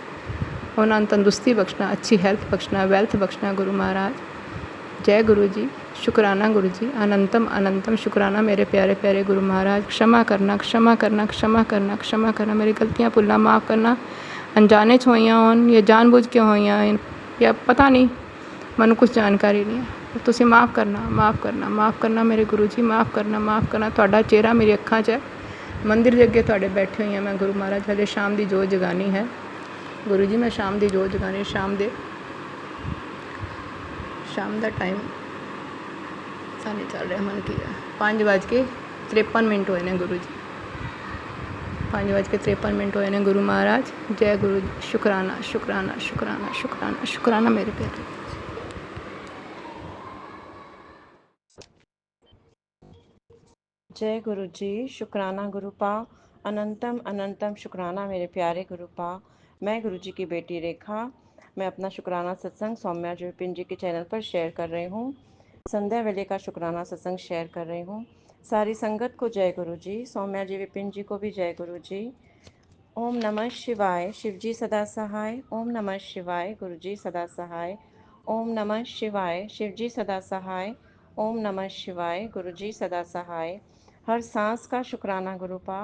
ਉਹਨਾਂ ਨੂੰ ਤੰਦਰੁਸਤੀ ਬਖਸ਼ਣਾ, ਅੱਛੀ ਹੈਲਥ ਬਖਸ਼ਣਾ, ਵੈਲਥ ਬਖਸ਼ਣਾ ਗੁਰੂ ਮਹਾਰਾਜ। ਜੈ ਗੁਰੂ ਜੀ, ਸ਼ੁਕਰਾਨਾ ਗੁਰੂ ਜੀ। ਅਨੰਤਮ ਸ਼ੁਕਰਾਨਾ ਮੇਰੇ ਪਿਆਰੇ ਪਿਆਰੇ ਗੁਰੂ ਮਹਾਰਾਜ। क्षमा करना, मेरी गलतियाँ भुल्लां माफ़ करना, अनजाने 'ਚ ਹੋਈਆਂ ਹੋਣ ਜਾਂ ਜਾਣਬੁੱਝ ਕੇ ਹੋਈਆਂ ਜਾਂ ਪਤਾ ਨਹੀਂ, ਮੈਨੂੰ ਕੁਛ ਜਾਣਕਾਰੀ ਨਹੀਂ ਹੈ। ਤੁਸੀਂ ਮਾफ़ ਕਰਨਾ ਮੇਰੇ ਗੁਰੂ ਜੀ, ਮਾफ़ ਕਰਨਾ। ਤੁਹਾਡਾ ਚਿਹਰਾ ਮੇਰੀ ਅੱਖਾਂ 'ਚ ਹੈ। ਮੰਦਿਰ ਦੇ ਅੱਗੇ ਤੁਹਾਡੇ ਬੈਠੇ ਹੋਈ ਹਾਂ ਮੈਂ ਗੁਰੂ ਮਹਾਰਾਜ। ਹਲੇ ਸ਼ਾਮ ਦੀ ਜੋਤ ਜਗਾਉਣੀ ਹੈ ਗੁਰੂ ਜੀ, ਮੈਂ ਸ਼ਾਮ ਦੀ ਜੋਤ ਜਗਾਉਣੀ। ਸ਼ਾਮ ਦਾ ਟਾਈਮ ਪਤਾ ਨਹੀਂ ਚੱਲ ਰਿਹਾ ਮਨ ਕੀ ਹੈ। 5:53 ਹੋਏ ਨੇ ਗੁਰੂ ਜੀ, 5:53 ਹੋਏ ਨੇ ਗੁਰੂ ਮਹਾਰਾਜ। ਜੈ ਗੁਰੂ ਜੀ, ਸ਼ੁਕਰਾਨਾ ਮੇਰੇ ਪਿਆਰੇ। जय गुरु जी, शुक्राना गुरु पा। अनंतम शुक्राना मेरे प्यारे गुरु पा। मैं गुरु जी की बेटी रेखा, मैं अपना शुक्राना सत्संग सौम्या जी विपिन जी के चैनल पर शेयर कर रही हूँ। संध्या वेले का शुक्राना सत्संग शेयर कर रही हूँ। सारी संगत को जय गुरु जी, सौम्या जी विपिन जी को भी जय गुरु जी। ओम नमः शिवाय, शिव जी सदा सहाय। ओम नमः शिवाय, गुरु जी सदा सहाय। ओम नमः शिवाय, शिव जी सदा सहाय। ओम नमः शिवाय, गुरु जी सदा सहाय। हर सांस का शुक्राना गुरु पा,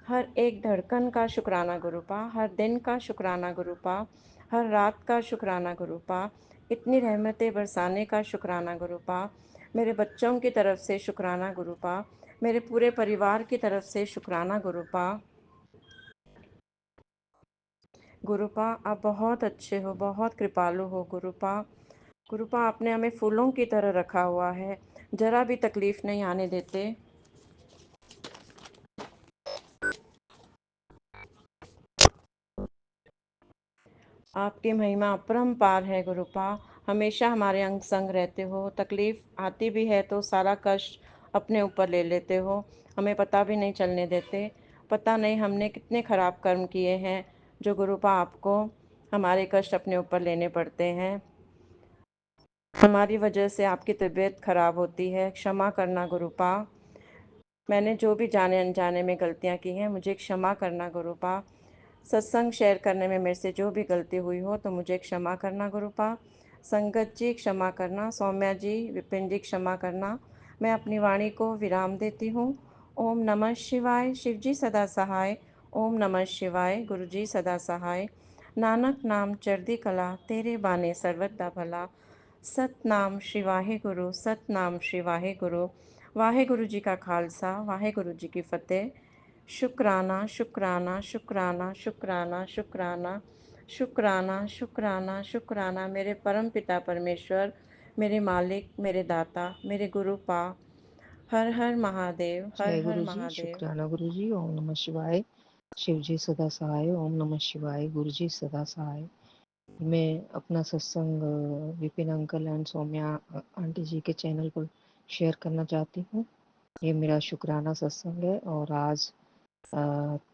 हर एक धड़कन का शुक्राना गुरु पा, हर दिन का शुक्राना गुरु पा, हर रात का शुक्राना गुरु पा, इतनी रहमतें बरसाने का शुक्राना गुरु पा। मेरे बच्चों की तरफ से शुक्राना गुरु पा, मेरे पूरे परिवार की तरफ से शुक्राना गुरु पा। गुरुपा आप बहुत अच्छे हो, बहुत कृपालु हो गुरुपा। गुरुपा आपने हमें फूलों की तरह रखा हुआ है, जरा भी तकलीफ नहीं आने देते। आपकी महिमा अपरंपार है गुरुपा, हमेशा हमारे अंग संग रहते हो। तकलीफ आती भी है तो सारा कष्ट अपने ऊपर ले लेते हो, हमें पता भी नहीं चलने देते। पता नहीं हमने कितने खराब कर्म किए हैं जो गुरुपा आपको हमारे कष्ट अपने ऊपर लेने पड़ते हैं। हमारी वजह से आपकी तबीयत खराब होती है, क्षमा करना गुरुपा। मैंने जो भी जाने अनजाने में गलतियाँ की हैं मुझे क्षमा करना गुरुपा। सत्संग शेयर करने में मेरे से जो भी गलती हुई हो तो मुझे क्षमा करना गुरुपा। संगत जी क्षमा करना, सौम्या जी विपिन जी क्षमा करना। मैं अपनी वाणी को विराम देती हूँ। ओम नमः शिवाय, शिव जी सदा सहाय। ओम नमः शिवाय, गुरु जी सदा सहाय। नानक नाम चढ़दी कला, तेरे बाने सर्वदा भला। सतनाम श्री वाहे गुरु, सतनाम श्री वाहे गुरु। वाहे गुरु जी का खालसा, वाहे गुरु जी की फतेह। शुक्राना शुक्राना शुक्राना शुक्राना शुक्राना शुक्राना शुक्राना शुक्राना मेरे परम पिता परमेश्वर, मेरे मालिक, मेरे दाता, मेरे गुरु पा। हर हर महादेव, हर जय हर गुरु जी, महादेव। शुक्राना गुरु जी। ओम नमः शिवाय, शिव जी सदा सहाय। ओम नमः शिवाय, गुरु जी सदा सहाय। मैं अपना सत्संग Vipin uncle and Saumya aunty ji के चैनल पर शेयर करना चाहती हूँ। ये मेरा शुक्राना सत्संग है और आज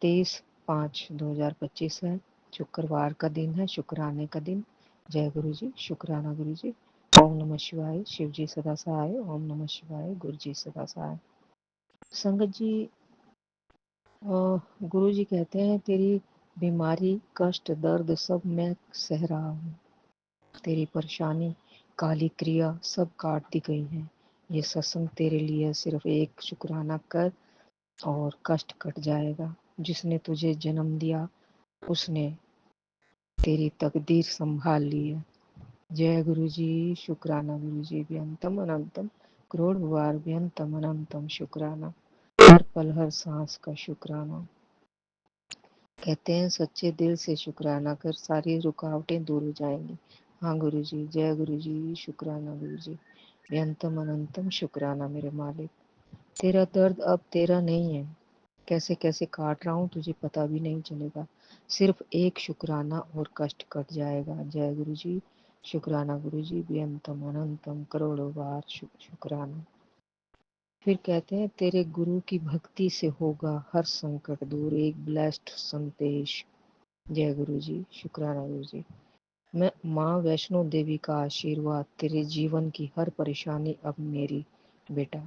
23/5/2025 है, शुक्रवार का दिन है, शुक्राने का दिन। जय गुरु जी, शुक्राना गुरु जी। ओम नमः शिवाय, शिव जी सदा सहाय। ओम नमः शिवाय, गुरु जी सदा सहाय। संगत जी, गुरु जी कहते हैं तेरी बीमारी, कष्ट, दर्द सब मैं सह रहा हूँ। तेरी परेशानी, काली क्रिया सब काट दी गई है। ये सत्संग तेरे लिए सिर्फ एक शुक्राना कर और कष्ट कट जाएगा। जिसने तुझे जन्म दिया उसने तेरी तकदीर संभाल ली है। जय गुरु जी, शुक्राना गुरु जी, व्यंतम अनंतम करोड़ बार व्यंतम अनंतम शुक्राना, हर पल हर सांस का शुक्राना। कहते हैं सच्चे दिल से शुक्राना कर सारी रुकावटें दूर हो जाएंगी। हाँ गुरु जी, जय गुरु जी, शुक्राना गुरु जी, व्यंतम अनंतम शुक्राना मेरे मालिक। तेरा दर्द अब तेरा नहीं है, कैसे कैसे काट रहा हूँ तुझे पता भी नहीं चलेगा। सिर्फ एक शुक्राना और कष्ट कट जाएगा। जय गुरु जी, शुक्राना गुरु जी, व्यंतम अनंतम करोड़ों बार शुक्राना। फिर कहते हैं तेरे गुरु की भक्ति से होगा हर संकट दूर, एक ब्लेस्ड संदेश। जय गुरु जी, शुक्राना गुरु जी। मैं माँ वैष्णो देवी का आशीर्वाद तेरे जीवन की हर परेशानी अब मेरी बेटा।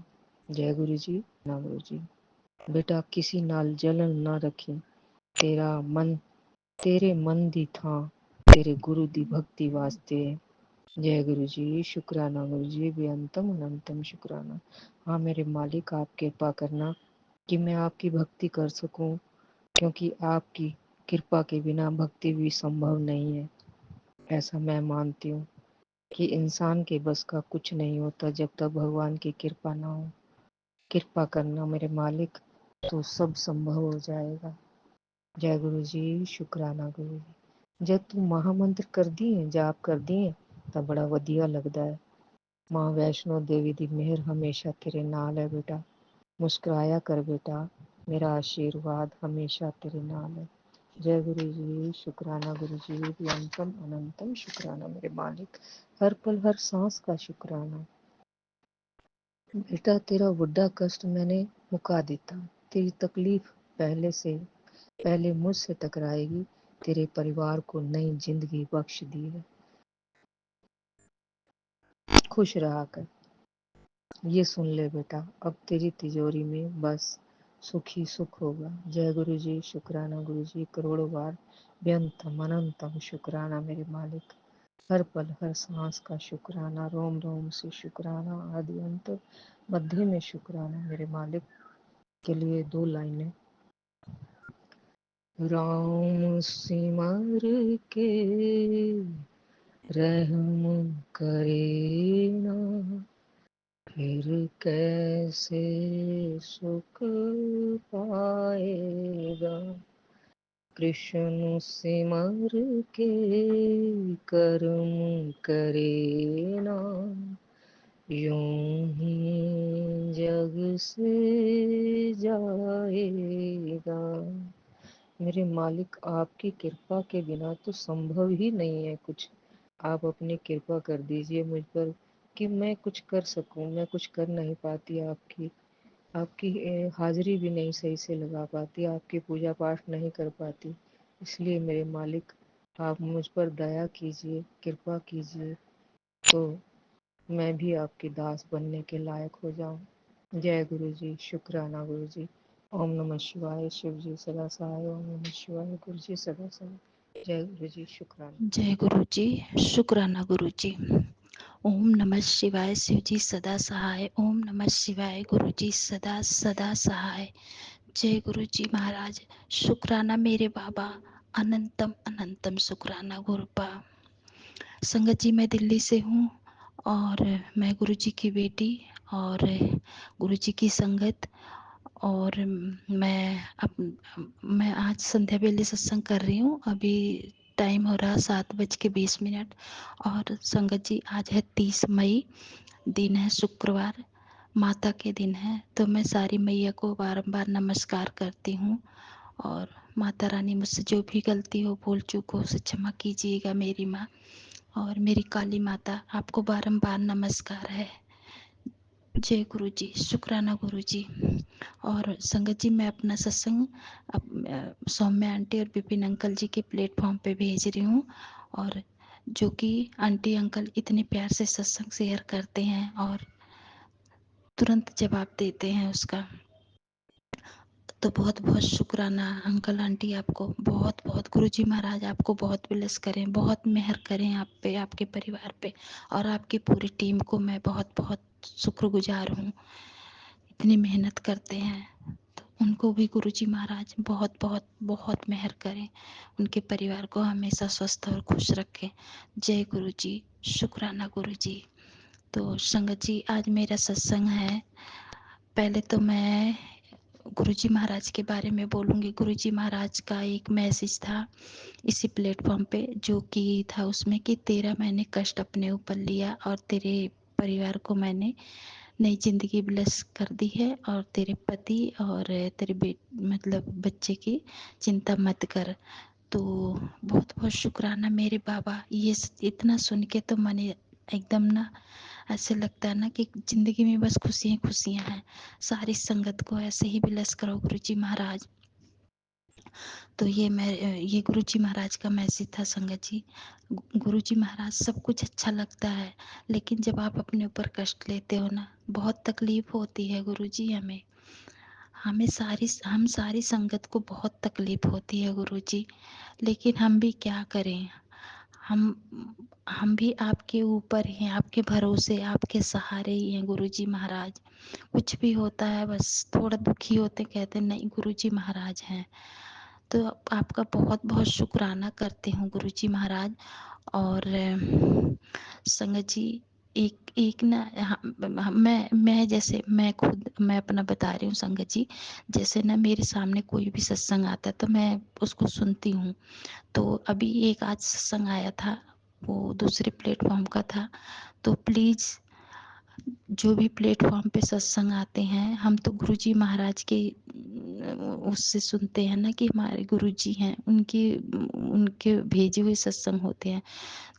जय गुरु जी, ना गुरु जी। बेटा किसी नाल जलन ना रखी, तेरा मन तेरे मन दी थां तेरे गुरु दी भक्ति वास्ते। जय गुरु जी, शुक्राना गुरु जी, बेअंतम अनंतम शुक्राना। हाँ मेरे मालिक, आप कृपा करना कि मैं आपकी भक्ति कर सकूं, क्योंकि आपकी कृपा के बिना भक्ति भी संभव नहीं है। ऐसा मैं मानती हूँ कि इंसान के बस का कुछ नहीं होता जब तक भगवान की कृपा ना हो। कृपा करना मेरे मालिक, तो सब संभव हो जाएगा। जय गुरु जी, शुक्राना गुरु जी। जब तू महामंत्र कर दिए, जाप कर दिए ਤਾਂ ਬੜਾ ਵਧੀਆ ਲੱਗਦਾ ਹੈ। माँ वैष्णो देवी दी मेहर हमेशा तेरे नाल है बेटा। मुस्कुराया कर बेटा, मेरा आशीर्वाद हमेशा तेरे नाल है। जय गुरु जी, शुक्राना गुरु जी, अनंतम अनंतम शुक्राना मेरे मालिक, हर पल हर सांस का शुक्राना। बेटा तेरा बड़ा कष्ट मैंने मुका दिता, तेरी तकलीफ पहले मुझसे टकराएगी, तेरे परिवार को नई जिंदगी बख्श दी है। खुश रहा कर, ये सुन ले बेटा, अब तेरी तिजोरी में बस सुख ही सुख होगा। जय गुरु जी, शुक्राना गुरु जी, करोड़ों बार व्यंतम अनंतम शुक्राना मेरे मालिक, हर पल हर सांस का शुक्राना, रोम रोम से शुक्राना, आदि अंत मध्य में शुक्राना मेरे मालिक। के लिए दो लाइनें। राम सिमर के रहम करे ना, फिर कैसे सुख पाएगा। कृष्ण सिमर के कर्म करे ना, यूं ही जग से जाएगा। मेरे मालिक, आपकी कृपा के बिना तो संभव ही नहीं है कुछ। आप अपनी कृपा कर दीजिए मुझ पर कि मैं कुछ कर सकूं। मैं कुछ कर नहीं पाती, आपकी आपकी हाजिरी भी नहीं सही से लगा पाती, आपकी पूजा पाठ नहीं कर पाती। इसलिए मेरे मालिक, आप मुझ पर दया कीजिए, कृपा कीजिए, तो मैं भी आपकी दास बनने के लायक हो जाऊं। जय गुरु जी, शुक्राना गुरु जी। ओम नमः शिवाय, शिव जी सदा सहाय। ओम नमः शिवाय, गुरु जी सदा सहाय। जय गुरु जी, शुक्राना। जय गुरु जी, शुक्राना गुरु जी। ओम नमः शिवाय, शिव जी सदा सहाय। ओम नमः शिवाय, गुरु जी सदा सदा सहाय। जय गुरु जी महाराज, शुक्राना मेरे बाबा, अनंतम अनंतम शुक्राना गुरुपा। संगत जी, मैं दिल्ली से हूँ और मैं गुरु जी की बेटी और गुरु जी की संगत। और मैं आज संध्या वेले सत्संग कर रही हूँ। अभी टाइम हो रहा 7:20। और संगत जी, आज है 30 मई, दिन है शुक्रवार, माता के दिन है। तो मैं सारी मैया को बारंबार नमस्कार करती हूँ और माता रानी मुझसे जो भी गलती हो, भूल चूक हो, उसे क्षमा कीजिएगा मेरी माँ। और मेरी काली माता, आपको बारंबार नमस्कार है। जय गुरु जी, शुक्राना गुरु जी। और संगत जी, मैं अपना सत्संग सौम्या आंटी और विपिन अंकल जी के प्लेटफॉर्म पे भेज रही हूँ, और जो कि आंटी अंकल इतने प्यार से सत्संग शेयर करते हैं और तुरंत जवाब देते हैं उसका। तो बहुत बहुत शुक्राना अंकल आंटी, आपको बहुत बहुत। गुरु जी महाराज आपको बहुत ब्लेस करें, बहुत मेहर करें आप पे, आपके परिवार पे, और आपकी पूरी टीम को मैं बहुत बहुत शुक्रगुजार हूँ। इतनी मेहनत करते हैं। तो उनको भी गुरुजी महाराज बहुत बहुत बहुत मेहर करें, उनके परिवार को हमेशा स्वस्थ और खुश रखें। जय गुरुजी, शुक्राना गुरुजी। तो संगत जी, आज मेरा सत्संग है। पहले तो मैं गुरुजी महाराज के बारे में बोलूँगी। गुरुजी महाराज का एक मैसेज था इसी प्लेटफॉर्म पे, जो कि था उसमें कि तेरा मैंने कष्ट अपने ऊपर लिया और तेरे परिवार को मैंने नई जिंदगी ब्लेस कर दी है, और तेरे पति और तेरे मतलब बच्चे की चिंता मत कर। तो बहुत बहुत शुक्राना मेरे बाबा। ये इतना सुन के तो मन एकदम ना ऐसे लगता है ना कि जिंदगी में बस खुशियाँ खुशियाँ हैं। सारी संगत को ऐसे ही ब्लेस करो गुरुजी महाराज। तो ये गुरुजी महाराज का मैसेज था संगत जी। गुरुजी महाराज, सब कुछ अच्छा लगता है, लेकिन जब आप अपने ऊपर कष्ट लेते हो ना, बहुत तकलीफ होती है गुरुजी। हम सारी संगत को बहुत तकलीफ होती है गुरुजी, लेकिन हम भी क्या करें। हम हम भी आपके ऊपर हैं, आपके भरोसे, आपके सहारे ही हैं गुरुजी महाराज। कुछ भी होता है बस थोड़ा दुखी होते, कहते नहीं गुरुजी महाराज हैं। तो आपका बहुत बहुत शुक्राना करती हूँ गुरुजी महाराज। और संगत जी, एक एक ना मैं जैसे मैं अपना बता रही हूँ संगत जी। जैसे ना मेरे सामने कोई भी सत्संग आता है तो मैं उसको सुनती हूँ। तो अभी एक आज सत्संग आया था, वो दूसरे प्लेटफॉर्म का था। तो प्लीज़, जो भी प्लेटफॉर्म पे सत्संग आते हैं, हम तो गुरुजी महाराज के उससे सुनते हैं ना कि हमारे गुरुजी हैं, उनके भेजे हुए सत्संग होते हैं।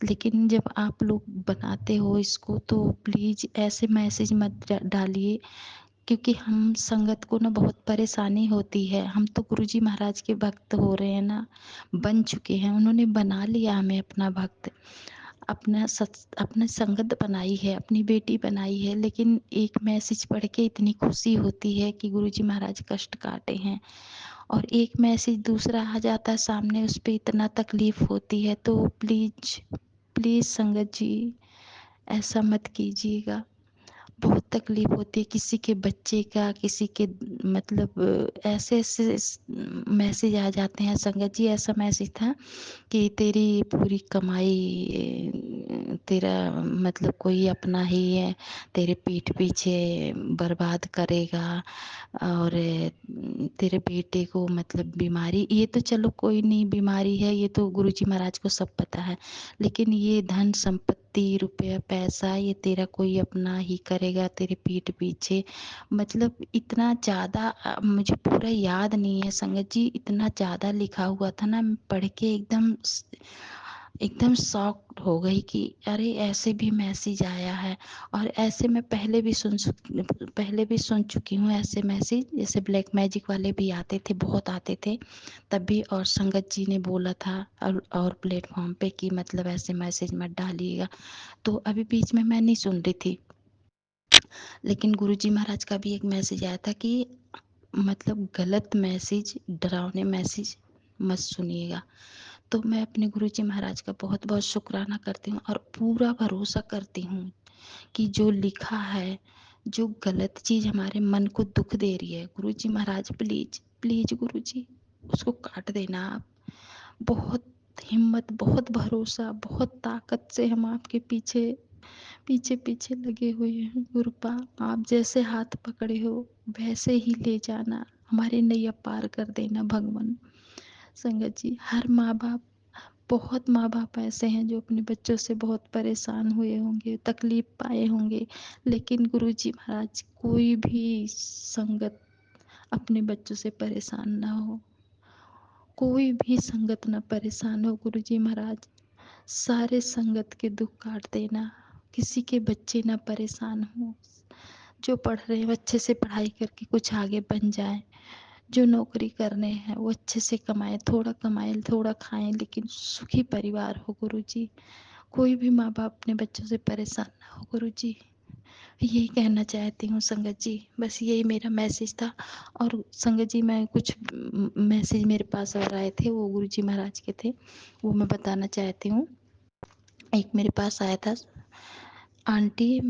लेकिन जब आप लोग बनाते हो इसको तो प्लीज़ ऐसे मैसेज मत डालिए, क्योंकि हम संगत को ना बहुत परेशानी होती है। हम तो गुरुजी महाराज के भक्त हो रहे हैं ना, बन चुके हैं, उन्होंने बना लिया हमें अपना भक्त, अपना संगत बनाई है, अपनी बेटी बनाई है। लेकिन एक मैसेज पढ़ के इतनी खुशी होती है कि गुरुजी महाराज कष्ट काटे हैं, और एक मैसेज दूसरा आ जाता है सामने, उस पर इतना तकलीफ होती है। तो प्लीज़ प्लीज़ संगत जी, ऐसा मत कीजिएगा। बहुत तकलीफ होती है किसी के बच्चे का, किसी के मतलब ऐसे ऐसे मैसेज आ जाते हैं संगत जी। ऐसा मैसेज था कि तेरी पूरी कमाई तेरा मतलब कोई अपना ही है, तेरे पीठ पीछे बर्बाद करेगा, और तेरे बेटे को मतलब बीमारी, ये तो चलो कोई नहीं, बीमारी है ये तो गुरुजी महाराज को सब पता है, लेकिन ये धन संपत्ति, रुपया पैसा, ये तेरा कोई अपना ही करेगा तेरे पीठ पीछे। मतलब इतना ज़्यादा मुझे पूरा याद नहीं है संगत जी, इतना ज़्यादा लिखा हुआ था ना, मैं पढ़ के एकदम शॉक्ड हो गई कि अरे ऐसे भी मैसेज आया है। और ऐसे मैं पहले भी सुन चुकी हूँ ऐसे मैसेज, जैसे ब्लैक मैजिक वाले भी आते थे, बहुत आते थे तब भी, और संगत जी ने बोला था और प्लेटफॉर्म पे कि मतलब ऐसे मैसेज मत डालिएगा। तो अभी बीच में मैं नहीं सुन रही थी, लेकिन गुरुजी महाराज का भी एक मैसेज आया था कि मतलब गलत मैसेज, डरावने मैसेज मत सुनिएगा। तो मैं अपने गुरुजी महाराज का बहुत बहुत शुक्राना करती हूँ और पूरा भरोसा करती हूँ कि जो लिखा है, जो गलत चीज़ हमारे मन को दुख दे रही है, गुरुजी महाराज प्लीज प्लीज गुरुजी उसको काट देना आप। बहुत हिम्मत, बहुत भरोसा, बहुत ताकत से हम आपके पीछे पीछे पीछे लगे हुए हैं गुरुपा। आप जैसे हाथ पकड़े हो वैसे ही ले जाना, हमारे नैया पार कर देना भगवान। संगत जी, हर माँ बाप, बहुत माँ बाप ऐसे हैं जो अपने बच्चों से बहुत परेशान हुए होंगे, तकलीफ पाए होंगे, लेकिन गुरुजी महाराज कोई भी संगत अपने बच्चों से परेशान ना हो, कोई भी संगत ना परेशान हो गुरुजी महाराज। सारे संगत के दुख काट देना, किसी के बच्चे ना परेशान हो, जो पढ़ रहे हैं अच्छे से पढ़ाई करके कुछ आगे बन जाए, जो नौकरी करने हैं वो अच्छे से कमाएं थोड़ा खाएं, लेकिन सुखी परिवार हो गुरुजी। कोई भी माँ बाप अपने बच्चों से परेशान ना हो गुरुजी। यही कहना चाहती हूँ संगत जी, बस यही मेरा मैसेज था। और संगत जी, मैं कुछ मैसेज मेरे पास और आए थे, वो गुरुजी महाराज के थे, वो मैं बताना चाहती हूँ। एक मेरे पास आया था, आंटी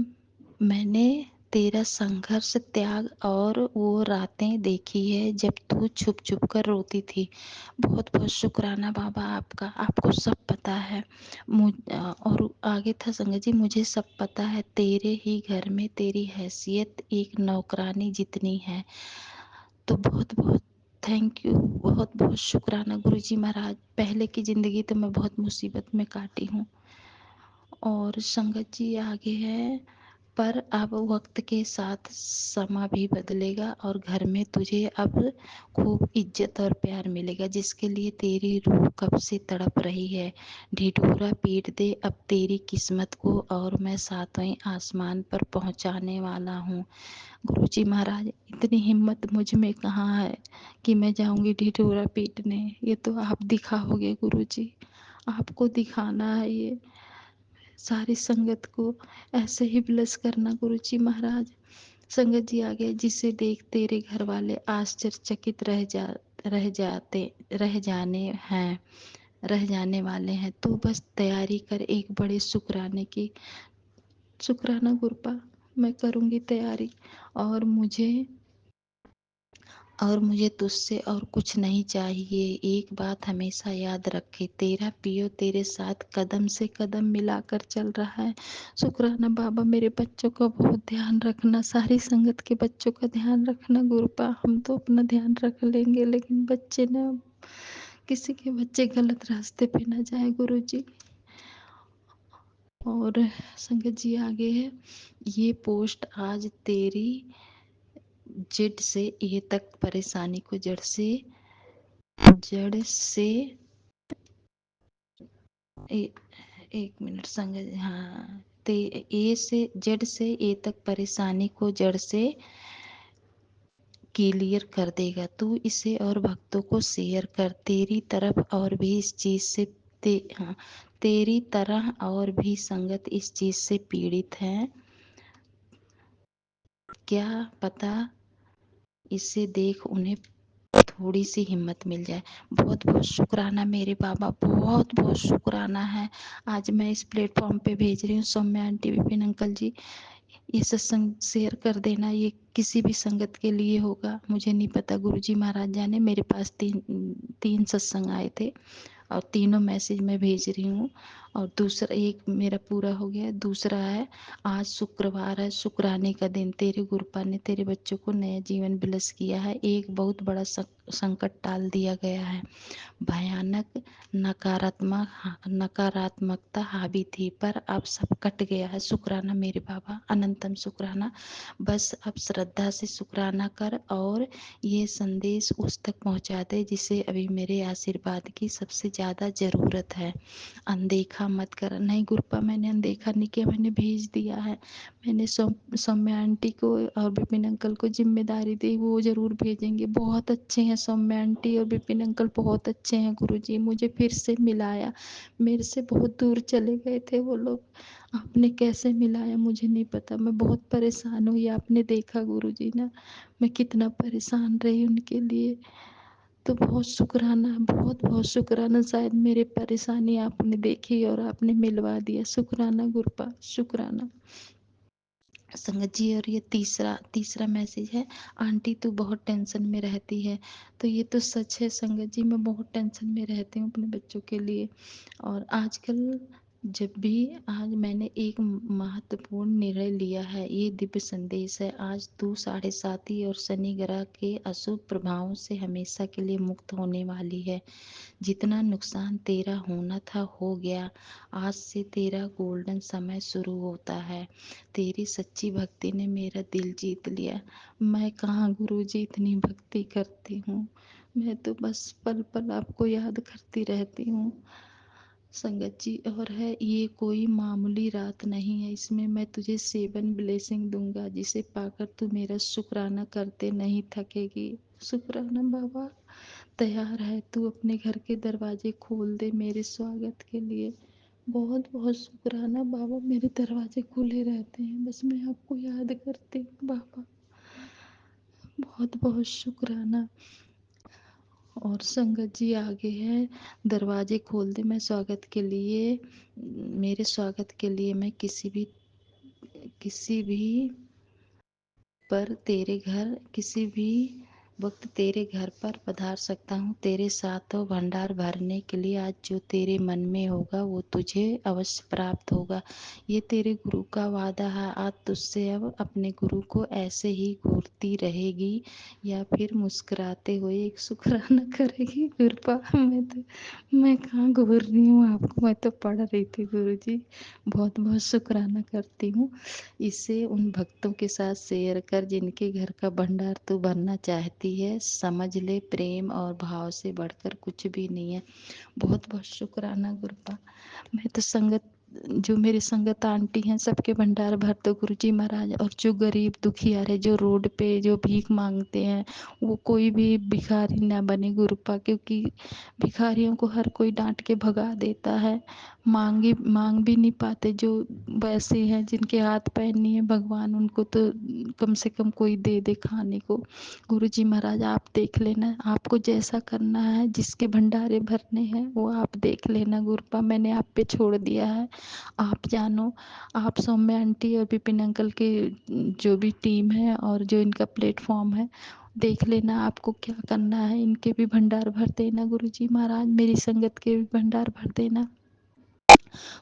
मैंने तेरा संघर्ष, त्याग और वो रातें देखी है जब तू छुप छुप कर रोती थी। बहुत बहुत शुक्राना बाबा आपका, आपको सब पता है। और आगे था संगत जी, मुझे सब पता है, तेरे ही घर में तेरी हैसियत एक नौकरानी जितनी है। तो बहुत बहुत थैंक यू, बहुत बहुत शुक्राना गुरुजी महाराज। पहले की ज़िंदगी तो मैं बहुत मुसीबत में काटी हूँ। और संगत जी आगे है, पर अब वक्त के साथ समा भी बदलेगा और घर में तुझे अब खूब इज्जत और प्यार मिलेगा, जिसके लिए तेरी रूह कब से तड़प रही है। ढिढोरा पीट दे अब तेरी किस्मत को और मैं सातवें आसमान पर पहुंचाने वाला हूँ। गुरुजी महाराज, इतनी हिम्मत मुझ में कहाँ है कि मैं जाऊंगी ढिढोरा पीटने। ये तो आप दिखाओगे गुरुजी, आपको दिखाना है ये सारी संगत को। ऐसे ही ब्लेस करना गुरुजी महाराज। संगत जी आगे, जिसे देख तेरे घर वाले आश्चर्यचकित रह जाने हैं रह जाने वाले हैं। तू बस तैयारी कर एक बड़े शुक्राने की। शुक्राना गुरपा, मैं करूँगी तैयारी। और मुझे और मुझे तुझसे और कुछ नहीं चाहिए। एक बात हमेशा याद रखे, तेरा पियो तेरे साथ कदम से कदम मिलाकर चल रहा है। शुक्राना बाबा, मेरे बच्चों का बहुत ध्यान रखना, सारी संगत के बच्चों का ध्यान रखना गुरुपा। हम तो अपना ध्यान रख लेंगे, लेकिन बच्चे ना, किसी के बच्चे गलत रास्ते पे ना जाए गुरुजी। और संगत जी आगे है, ये पोस्ट आज तेरी जेड से ए तक परेशानी को जड़ से ए, एक मिनट संगत, हाँ, ए से जेड से ए तक परेशानी को जड़ से क्लियर कर देगा। तू इसे और भक्तों को शेयर कर। तेरी तरफ और भी इस चीज से हाँ, तेरी तरह और भी संगत इस चीज से पीड़ित हैं, क्या पता इसे देख उन्हें थोड़ी सी हिम्मत मिल जाए। बहुत बहुत शुक्राना मेरे बाबा, बहुत बहुत शुक्राना है। आज मैं इस प्लेटफॉर्म पे भेज रही हूँ, सौम्या आंटी, विपिन अंकल जी, ये सत्संग शेयर कर देना। ये किसी भी संगत के लिए होगा, मुझे नहीं पता। गुरुजी महाराज जाने, मेरे पास तीन सत्संग आए थे और तीनों मैसेज मैं भेज रही हूँ। और दूसरा एक मेरा पूरा हो गया, दूसरा है आज शुक्रवार है, शुक्राने का दिन। तेरे गुरुपा ने तेरे बच्चों को नया जीवन ब्लेस किया है। एक बहुत बड़ा संकट टाल दिया गया है। भयानक नकारात्मकता हावी थी, पर अब सब कट गया है। शुक्राना मेरे बाबा, अनंतम शुक्राना। बस अब श्रद्धा से शुक्राना कर और ये संदेश उस तक पहुंचा दे जिसे अभी मेरे आशीर्वाद की सबसे ज़्यादा ज़रूरत है। अनदेखा मत कर। नहीं गुरुपा, मैंने अनदेखा नहीं किया, मैंने भेज दिया है। मैंने सौम्या आंटी को और विपिन अंकल को जिम्मेदारी दी, वो ज़रूर भेजेंगे। बहुत अच्छे हैं सौम्या आंटी और विपिन अंकल, बहुत अच्छे हैं गुरुजी। मुझे फिर से मिलाया, मेरे से बहुत दूर चले गए थे वो लोग, आपने कैसे मिलाया मुझे नहीं पता। मैं बहुत परेशान हुई, आपने देखा गुरुजी ना, मैं कितना परेशान रही उनके लिए। तो बहुत शुक्राना, बहुत बहुत शुक्राना। शायद मेरी परेशानी आपने देखी और आपने मिलवा दिया। शुक्राना गुरुपा, शुक्राना संगत जी। और ये तीसरा मैसेज है, आंटी तू बहुत टेंशन में रहती है। तो ये तो सच है संगत जी, मैं बहुत टेंशन में रहती हूँ अपने बच्चों के लिए। और आजकल जब भी आज मैंने एक महत्वपूर्ण निर्णय लिया है, ये दिव्य संदेश है। आज तू 7.5 और शनि ग्रह के अशुभ प्रभावों से हमेशा के लिए मुक्त होने वाली है। जितना नुकसान तेरा होना था हो गया। आज से तेरा गोल्डन समय शुरू होता है। तेरी सच्ची भक्ति ने मेरा दिल जीत लिया। मैं कहाँ गुरुजी इतनी भक्ति करती हूँ, मैं तो बस पल पल आपको याद करती रहती हूँ संगत जी। और है, ये कोई मामूली रात नहीं है, इसमें मैं तुझे 7 ब्लेसिंग दूंगा, जिसे पाकर तू मेरा शुक्राना करते नहीं थकेगी। शुक्राना बाबा, तैयार है तू अपने घर के दरवाजे खोल दे मेरे स्वागत के लिए। बहुत बहुत शुक्राना बाबा, मेरे दरवाजे खुले रहते हैं, बस मैं आपको याद करती हूँ बाबा। बहुत बहुत शुक्राना। और संगत जी आगे है, दरवाजे खोल दे मैं स्वागत के लिए, मेरे स्वागत के लिए मैं किसी भी पर तेरे घर किसी भी वक्त तेरे घर पर पधार सकता हूँ। तेरे साथ हो भंडार भरने के लिए। आज जो तेरे मन में होगा वो तुझे अवश्य प्राप्त होगा। ये तेरे गुरु का वादा है। आज तुझसे अब अपने गुरु को ऐसे ही घूरती रहेगी या फिर मुस्कुराते हुए एक शुक्राना करेगी। कृपा मैं कहाँ घूर रही हूँ आपको, मैं तो पढ़ रही थी गुरुजी। बहुत बहुत शुक्राना करती हूँ। इसे उन भक्तों के साथ शेयर कर जिनके घर का भंडार तू भरना चाहती है। समझ ले, प्रेम और भाव से बढ़कर कुछ भी नहीं है। बहुत बहुत शुक्राना गुरुपा। मैं तो संगत, जो मेरी संगत आंटी हैं, सबके भंडार भर दो गुरुजी महाराज। और जो गरीब दुखियार है, जो रोड पे जो भीख मांगते हैं, वो कोई भी भिखारी ना बने गुरुपा, क्योंकि भिखारियों को हर कोई डांट के भगा देता है। मांग भी नहीं पाते। जो वैसे हैं जिनके हाथ पैर नहीं है, भगवान उनको तो कम से कम कोई दे दे खाने को। गुरुजी महाराज आप देख लेना, आपको जैसा करना है, जिसके भंडारे भरने हैं वो आप देख लेना गुरुपा। मैंने आप पे छोड़ दिया है, आप जानो। आप सौम्या आंटी और विपिन अंकल के जो भी टीम है और जो इनका प्लेटफॉर्म है, देख लेना आपको क्या करना है। इनके भी भंडार भर देना गुरुजी महाराज, मेरी संगत के भी भंडार भर देना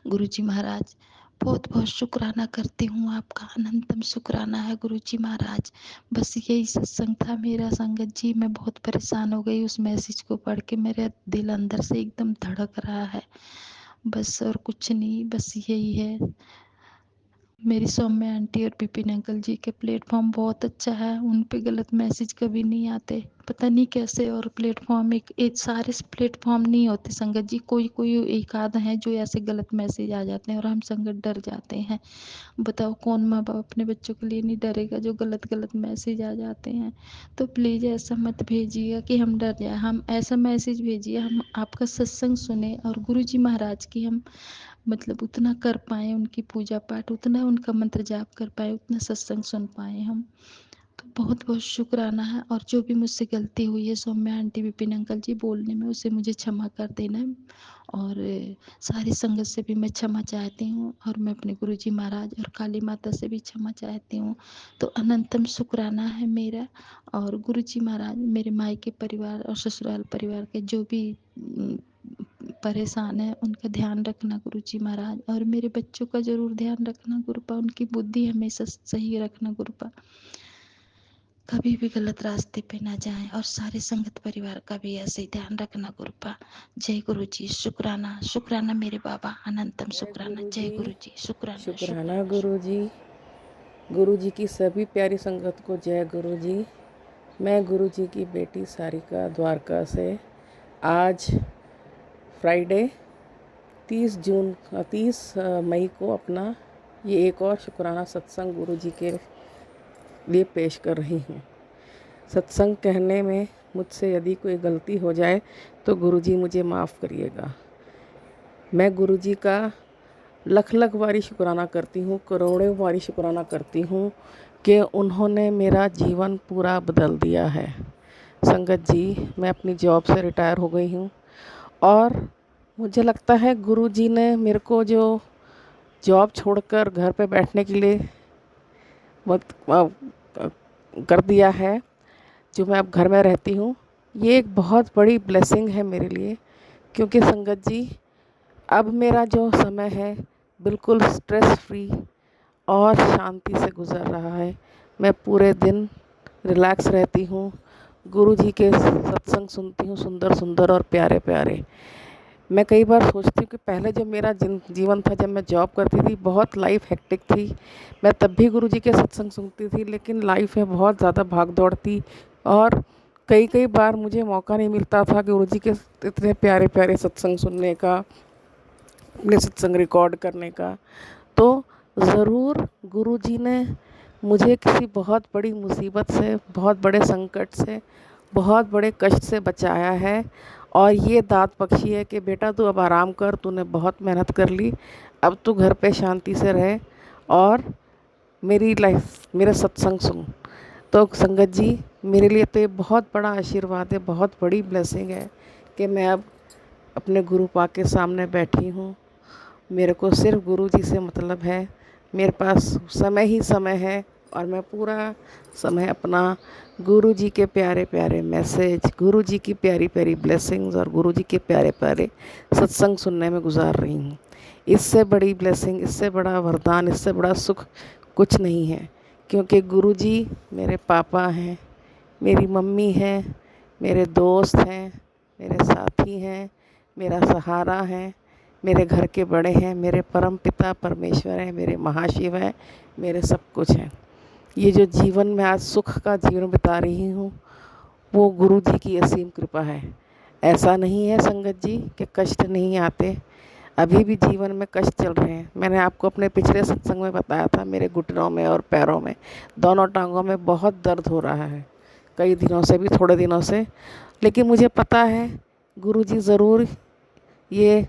गुरुजी महाराज। बहुत बहुत शुक्राना करती हूँ आपका, अनंतम शुक्राना है गुरुजी महाराज। बस यही सत्संग था मेरा संगत जी। मैं बहुत परेशान हो गई उस मैसेज को पढ़ के, मेरा दिल अंदर से एकदम धड़क रहा है। बस और कुछ नहीं, बस यही है। मेरी सौम्या आंटी और विपिन अंकल जी के प्लेटफॉर्म बहुत अच्छा है। उन पे गलत मैसेज कभी नहीं आते, पता नहीं कैसे। और प्लेटफॉर्म एक सारे प्लेटफॉर्म नहीं होते संगत जी, कोई कोई एक आध हैं जो ऐसे गलत मैसेज आ जाते हैं और हम संगत डर जाते हैं। बताओ कौन माँ बाप अपने बच्चों के लिए नहीं डरेगा जो गलत गलत मैसेज आ जाते हैं। तो प्लीज़ ऐसा मत भेजिएगा कि हम डर जाए। हम ऐसा मैसेज भेजिए हम आपका सत्संग सुने और गुरुजी महाराज की हम मतलब उतना कर पाए, उनकी पूजा पाठ उतना, उनका मंत्र जाप कर पाए, उतना सत्संग सुन पाए हम। तो बहुत बहुत शुक्राना है। और जो भी मुझसे गलती हुई है सौम्या आंटी विपिन अंकल जी बोलने में, उसे मुझे क्षमा कर देना। और सारी संगत से भी मैं क्षमा चाहती हूँ और मैं अपने गुरुजी महाराज और काली माता से भी क्षमा चाहती हूँ। तो अनंतम शुक्राना है मेरा। और गुरुजी महाराज मेरे मायके परिवार और ससुराल परिवार के जो भी परेशान है उनका ध्यान रखना गुरुजी महाराज। और मेरे बच्चों का जरूर ध्यान रखना गुरुपा, उनकी बुद्धि हमेशा सही रखना गुरुपा, कभी भी गलत रास्ते पे ना जाएं। और सारे संगत परिवार का भी ऐसे ही ध्यान रखना गुरुपा। जय गुरु जी। शुक्राना शुक्राना मेरे बाबा, अनंतम जय शुक्राना। गुरु जय जी। गुरु जी। शुक्राना शुक्राना शुक्राना गुरु जी। गुरु जी की सभी प्यारी संगत को जय गुरु जी। मैं गुरु जी की बेटी सारिका द्वारका से आज फ्राइडे 30 मई को अपना ये एक और शुक्राना सत्संग गुरु जी के लिए पेश कर रही हूँ। सत्संग कहने में मुझसे यदि कोई गलती हो जाए तो गुरु जी मुझे माफ़ करिएगा। मैं गुरु जी का लख लख बारी शुक्राना करती हूँ, करोड़ों बारी शुक्राना करती हूँ कि उन्होंने मेरा जीवन पूरा बदल दिया है। संगत जी, मैं अपनी जॉब से रिटायर हो गई हूँ और मुझे लगता है गुरु जी ने मेरे को जो जॉब छोड़कर घर पे बैठने के लिए कर दिया है, जो मैं अब घर में रहती हूँ, ये एक बहुत बड़ी ब्लेसिंग है मेरे लिए। क्योंकि संगत जी, अब मेरा जो समय है बिल्कुल स्ट्रेस फ्री और शांति से गुज़र रहा है। मैं पूरे दिन रिलैक्स रहती हूँ, गुरु जी के सत्संग सुनती हूँ, सुंदर सुंदर और प्यारे प्यारे। मैं कई बार सोचती हूँ कि पहले जो मेरा जीवन था, जब मैं जॉब करती थी, बहुत लाइफ हेक्टिक थी। मैं तब भी गुरु जी के सत्संग सुनती थी, लेकिन लाइफ में बहुत ज़्यादा भाग दौड़ थी और कई बार मुझे मौका नहीं मिलता था कि गुरु जी के इतने प्यारे प्यारे सत्संग सुनने का, अपने सत्संग रिकॉर्ड करने का। तो ज़रूर गुरु जी ने मुझे किसी बहुत बड़ी मुसीबत से, बहुत बड़े संकट से, बहुत बड़े कष्ट से बचाया है। और ये दात बख्शी है कि बेटा तू अब आराम कर, तूने बहुत मेहनत कर ली, अब तू घर पे शांति से रहे और मेरी लाइफ, मेरा सत्संग सुन। तो संगत जी, मेरे लिए तो ये बहुत बड़ा आशीर्वाद है, बहुत बड़ी ब्लेसिंग है कि मैं अब अपने गुरु पा के सामने बैठी हूँ। मेरे को सिर्फ गुरु जी से मतलब है, मेरे पास समय ही समय है और मैं पूरा समय अपना गुरु जी के प्यारे प्यारे मैसेज, गुरु जी की प्यारी प्यारी ब्लेसिंग्स और गुरु जी के प्यारे प्यारे सत्संग सुनने में गुजार रही हूँ। इससे बड़ी ब्लेसिंग, इससे बड़ा वरदान, इससे बड़ा सुख कुछ नहीं है, क्योंकि गुरु जी मेरे पापा हैं, मेरी मम्मी है, मेरे दोस्त हैं, मेरे साथी हैं, मेरा सहारा हैं, मेरे घर के बड़े हैं, मेरे परम पिता परमेश्वर हैं, मेरे महाशिव हैं, मेरे सब कुछ हैं। ये जो जीवन में आज सुख का जीवन बिता रही हूँ वो गुरु जी की असीम कृपा है। ऐसा नहीं है संगत जी कि कष्ट नहीं आते, अभी भी जीवन में कष्ट चल रहे हैं। मैंने आपको अपने पिछले सत्संग में बताया था, मेरे घुटनों में और पैरों में, दोनों टांगों में बहुत दर्द हो रहा है कई दिनों से, भी थोड़े दिनों से। लेकिन मुझे पता है गुरु जी ज़रूर ये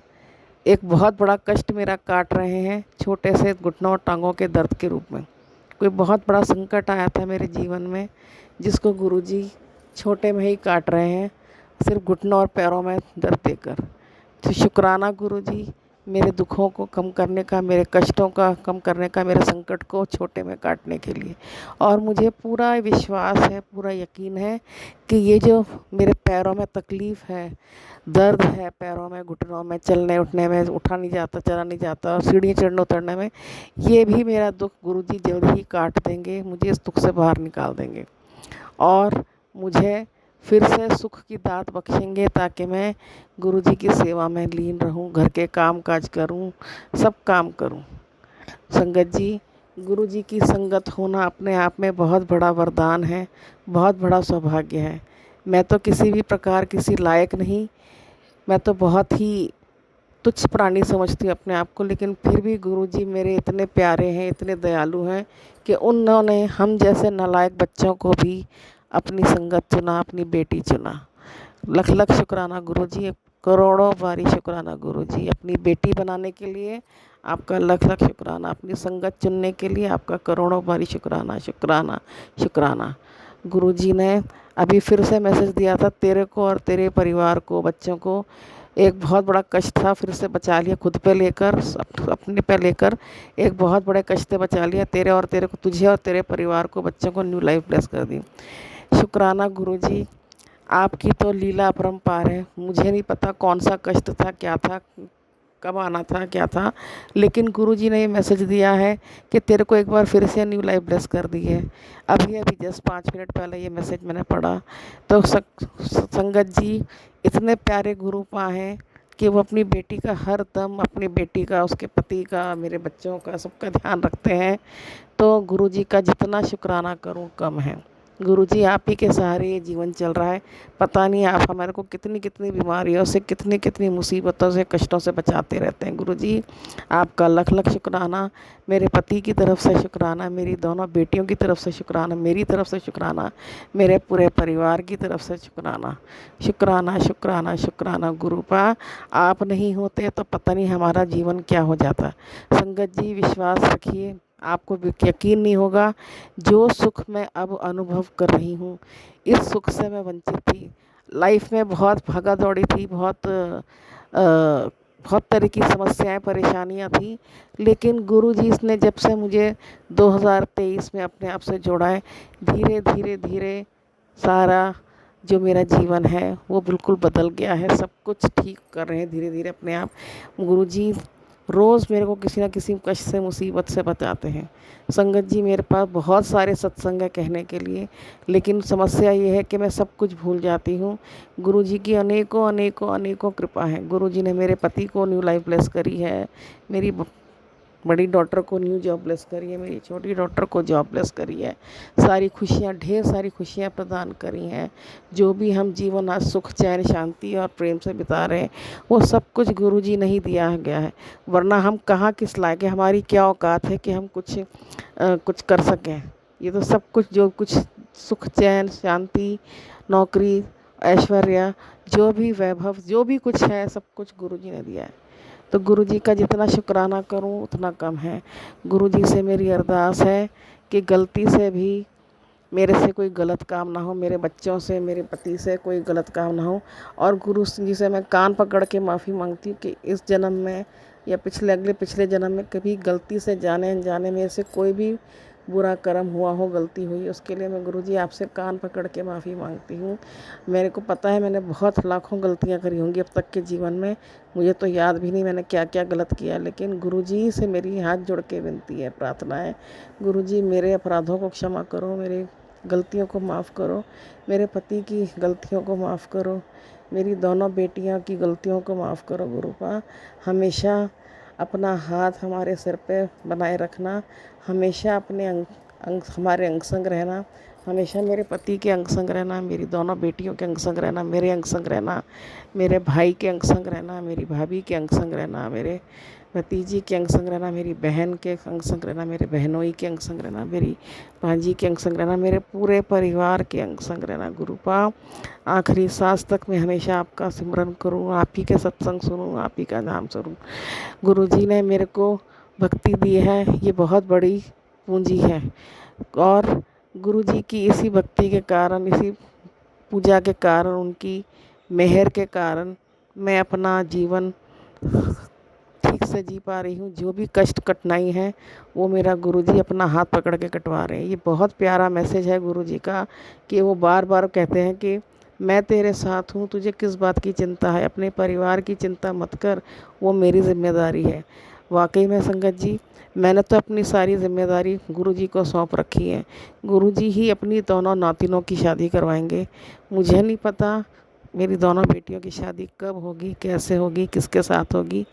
एक बहुत बड़ा कष्ट मेरा काट रहे हैं, छोटे से घुटनों और टांगों के दर्द के रूप में। कोई बहुत बड़ा संकट आया था मेरे जीवन में जिसको गुरु जी छोटे में ही काट रहे हैं, सिर्फ घुटनों और पैरों में दर्द देकर। तो शुक्राना गुरु जी, मेरे दुखों को कम करने का, मेरे कष्टों का कम करने का, मेरे संकट को छोटे में काटने के लिए। और मुझे पूरा विश्वास है, पूरा यकीन है कि ये जो मेरे पैरों में तकलीफ़ है, दर्द है पैरों में, घुटनों में, चलने उठने में, उठा नहीं जाता, चला नहीं जाता, और सीढ़ियाँ चढ़ने उतरने में, ये भी मेरा दुख गुरुजी जल्द ही काट देंगे, मुझे इस दुख से बाहर निकाल देंगे और मुझे फिर से सुख की दात बख्शेंगे, ताकि मैं गुरुजी की सेवा में लीन रहूं, घर के काम काज करूं, सब काम करूं। संगत जी, गुरुजी की संगत होना अपने आप में बहुत बड़ा वरदान है, बहुत बड़ा सौभाग्य है। मैं तो किसी भी प्रकार किसी लायक नहीं, मैं तो बहुत ही तुच्छ प्राणी समझती हूँ अपने आप को, लेकिन फिर भी गुरुजी मेरे इतने प्यारे हैं, इतने दयालु हैं कि उन्होंने हम जैसे नालायक बच्चों को भी अपनी संगत चुना, अपनी बेटी चुना। लख लख शुक्राना गुरुजी, करोड़ों बारी शुक्राना गुरुजी। अपनी बेटी बनाने के लिए आपका लख लख शुक्राना, अपनी संगत चुनने के लिए आपका करोड़ों बारी शुक्राना, शुक्राना, शुक्राना। गुरुजी ने अभी फिर से मैसेज दिया था, तेरे को और तेरे परिवार को, बच्चों को एक बहुत बड़ा कष्ट था, फिर से बचा लिया, खुद पे लेकर, अपने पे लेकर एक बहुत बड़े कष्ट से बचा लिया। तेरे और तेरे को, तुझे और तेरे परिवार को, बच्चों को न्यू लाइफ ब्लेस कर दी। शुक्राना गुरुजी, आपकी तो लीला अपरंपार है। मुझे नहीं पता कौन सा कष्ट था, क्या था, कब आना था, क्या था, लेकिन गुरुजी ने ये मैसेज दिया है कि तेरे को एक बार फिर से न्यू लाइफ ब्लेस कर दी है। अभी अभी जस्ट 5 मिनट पहले ये मैसेज मैंने पढ़ा। तो संगत जी, इतने प्यारे गुरु पा हैं कि वो अपनी बेटी का हर दम, अपनी बेटी का, उसके पति का, मेरे बच्चों का, सबका ध्यान रखते हैं। तो गुरुजी का जितना शुक्राना करूं कम है। गुरुजी, आप ही के सहारे ये जीवन चल रहा है। पता नहीं आप हमारे को कितनी कितनी बीमारियों से, कितनी कितनी मुसीबतों से, कष्टों से बचाते रहते हैं। गुरुजी, आपका लख लख शुक्राना। मेरे पति की तरफ से शुक्राना, मेरी दोनों बेटियों की तरफ से शुक्राना, मेरी तरफ से शुक्राना, मेरे पूरे परिवार की तरफ से शुक्राना, शुक्राना, शुक्राना, शुक्राना। गुरुपा, आप नहीं होते तो पता नहीं हमारा जीवन क्या हो जाता। संगत जी, विश्वास रखिए, आपको यकीन नहीं होगा, जो सुख मैं अब अनुभव कर रही हूँ, इस सुख से मैं वंचित थी। लाइफ में बहुत भागा दौड़ी थी, बहुत तरह की समस्याएं, परेशानियां थी, लेकिन गुरुजी ने जब से मुझे 2023 में अपने आप से जोड़ा है, धीरे धीरे धीरे सारा जो मेरा जीवन है वो बिल्कुल बदल गया है। सब कुछ ठीक कर रहे हैं धीरे धीरे अपने आप। गुरुजी रोज़ मेरे को किसी न किसी कष्ट से, मुसीबत से बचाते हैं। संगत जी, मेरे पास बहुत सारे सत्संग है कहने के लिए, लेकिन समस्या ये है कि मैं सब कुछ भूल जाती हूँ। गुरुजी की अनेकों अनेकों अनेकों कृपा है। गुरुजी ने मेरे पति को न्यू लाइफ ब्लेस करी है, मेरी बड़ी डॉटर को न्यू जॉब ब्लेस करी है, मेरी छोटी डॉटर को जॉब ब्लेस करी है। सारी खुशियाँ, ढेर सारी खुशियाँ प्रदान करी हैं। जो भी हम जीवन आज सुख, चैन, शांति और प्रेम से बिता रहे हैं, वो सब कुछ गुरुजी ने ही दिया गया है, वरना हम कहाँ किस लायक है, हमारी क्या औकात है कि हम कुछ कर सकें। ये तो सब कुछ, जो कुछ सुख, चैन, शांति, नौकरी, ऐश्वर्य, जो भी वैभव, जो भी कुछ है, सब कुछ गुरुजी ने दिया है। तो गुरुजी का जितना शुक्राना करूं उतना कम है। गुरुजी से मेरी अरदास है कि गलती से भी मेरे से कोई गलत काम ना हो, मेरे बच्चों से, मेरे पति से कोई गलत काम ना हो। और गुरु जी से मैं कान पकड़ के माफ़ी मांगती हूँ कि इस जन्म में या पिछले जन्म में कभी गलती से, जाने अनजाने मेरे से कोई भी बुरा कर्म हुआ हो, गलती हुई, उसके लिए मैं गुरुजी आपसे कान पकड़ के माफ़ी मांगती हूँ। मेरे को पता है मैंने बहुत लाखों गलतियाँ करी होंगी अब तक के जीवन में, मुझे तो याद भी नहीं मैंने क्या क्या गलत किया, लेकिन गुरुजी से मेरी हाथ जोड़ के विनती है, प्रार्थना है, गुरुजी मेरे अपराधों को क्षमा करो, मेरे गलतियों को माफ़ करो, मेरे पति की गलतियों को माफ़ करो, मेरी दोनों बेटियां की गलतियों को माफ़ करो गुरुपा। हमेशा अपना हाथ हमारे सिर पे बनाए रखना, हमेशा अपने हमारे अंग संग रहना, हमेशा मेरे पति के अंग संग रहना, मेरी दोनों बेटियों के अंग संग रहना, मेरे अंग संग रहना, मेरे भाई के अंग संग रहना, मेरी भाभी के अंग संग रहना, मेरे भतीजी के अंग संग रहना, मेरी बहन के अंग संग रहना, मेरे बहनोई के अंग संग रहना, मेरी भांजी के अंग संग रहना, मेरे पूरे परिवार के अंग संग रहना गुरुपा। आखिरी सांस तक मैं हमेशा आपका सिमरन करूँ, आप ही के सत्संग सुनूँ, आप ही का नाम सुनूँ। गुरुजी ने मेरे को भक्ति दी है, ये बहुत बड़ी पूंजी है, और गुरुजी की इसी भक्ति के कारण, इसी पूजा के कारण, उनकी मेहर के कारण मैं अपना जीवन ठीक से जी पा रही हूँ। जो भी कष्ट कठिनाई है वो मेरा गुरुजी अपना हाथ पकड़ के कटवा रहे हैं। ये बहुत प्यारा मैसेज है गुरुजी का, कि वो बार बार कहते हैं कि मैं तेरे साथ हूँ, तुझे किस बात की चिंता है, अपने परिवार की चिंता मत कर, वो मेरी जिम्मेदारी है। वाकई में संगत जी, मैंने तो अपनी सारी जिम्मेदारी गुरुजी को सौंप रखी है। गुरुजी ही अपनी दोनों नातिनों की शादी करवाएंगे। मुझे नहीं पता मेरी दोनों बेटियों की शादी कब होगी, कैसे होगी, किसके साथ होगी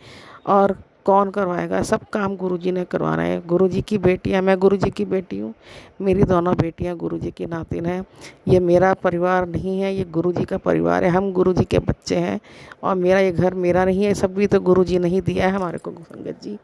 और कौन करवाएगा। सब काम गुरुजी ने करवाना है। गुरुजी की बेटियां, मैं गुरुजी की बेटी हूँ, मेरी दोनों बेटियां गुरुजी की नातिन हैं। ये मेरा परिवार नहीं है, ये गुरुजी का परिवार है। हम गुरुजी के बच्चे हैं, और मेरा ये घर मेरा नहीं है, सब भी तो गुरुजी ने ही दिया है हमारे को। संगत जी,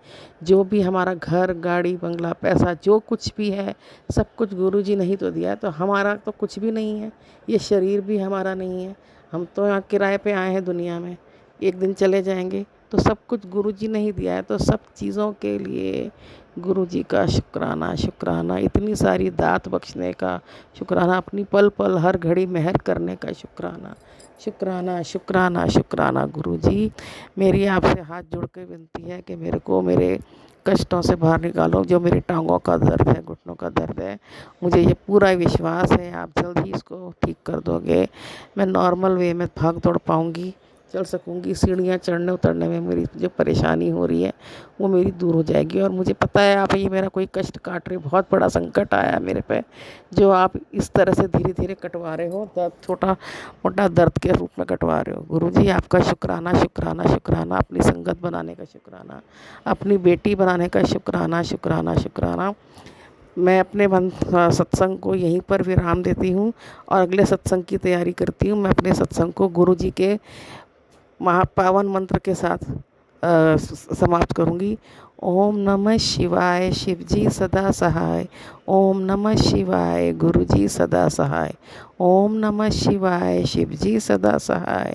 जो भी हमारा घर, गाड़ी, बंगला, पैसा, जो कुछ भी है, सब कुछ गुरुजी ने ही तो दिया है। तो हमारा तो कुछ भी नहीं है, ये शरीर भी हमारा नहीं है। हम तो यहाँ किराए पे आए हैं दुनिया में, एक दिन चले जाएंगे। तो सब कुछ गुरुजी ने ही दिया है। तो सब चीज़ों के लिए गुरुजी का शुक्राना, शुक्राना, इतनी सारी दात बख्शने का शुक्राना, अपनी पल पल हर घड़ी मेहर करने का शुक्राना, शुक्राना, शुक्राना, शुक्राना। गुरुजी, मेरी आपसे हाथ जोड़ के विनती है कि मेरे को मेरे कष्टों से बाहर निकालो। जो मेरी टांगों का दर्द है, घुटनों का दर्द है, मुझे ये पूरा विश्वास है आप जल्द ही इसको ठीक कर दोगे। मैं नॉर्मल वे में भाग दौड़ पाऊँगी, चल सकूँगी। सीढ़ियाँ चढ़ने उतरने में मेरी जो परेशानी हो रही है वो मेरी दूर हो जाएगी। और मुझे पता है आप ये मेरा कोई कष्ट काट रहे, बहुत बड़ा संकट आया है मेरे पे, जो आप इस तरह से धीरे धीरे कटवा रहे हो, दर्द छोटा मोटा दर्द के रूप में कटवा रहे हो। गुरुजी, आपका शुक्राना, शुक्राना, शुक्राना। अपनी संगत बनाने का शुक्राना, अपनी बेटी बनाने का शुक्राना, शुक्राना, शुक्राना। मैं अपने सत्संग को यहीं पर विराम देती हूँ और अगले सत्संग की तैयारी करती हूँ। मैं अपने सत्संग को गुरुजी के महापावन मंत्र के साथ समाप्त करूँगी। ओम नमः शिवाय, शिवजी सदा सहाय। ओम नमः शिवाय, गुरुजी सदा सहाय। ओम नमः शिवाय, शिवजी सदा सहाय।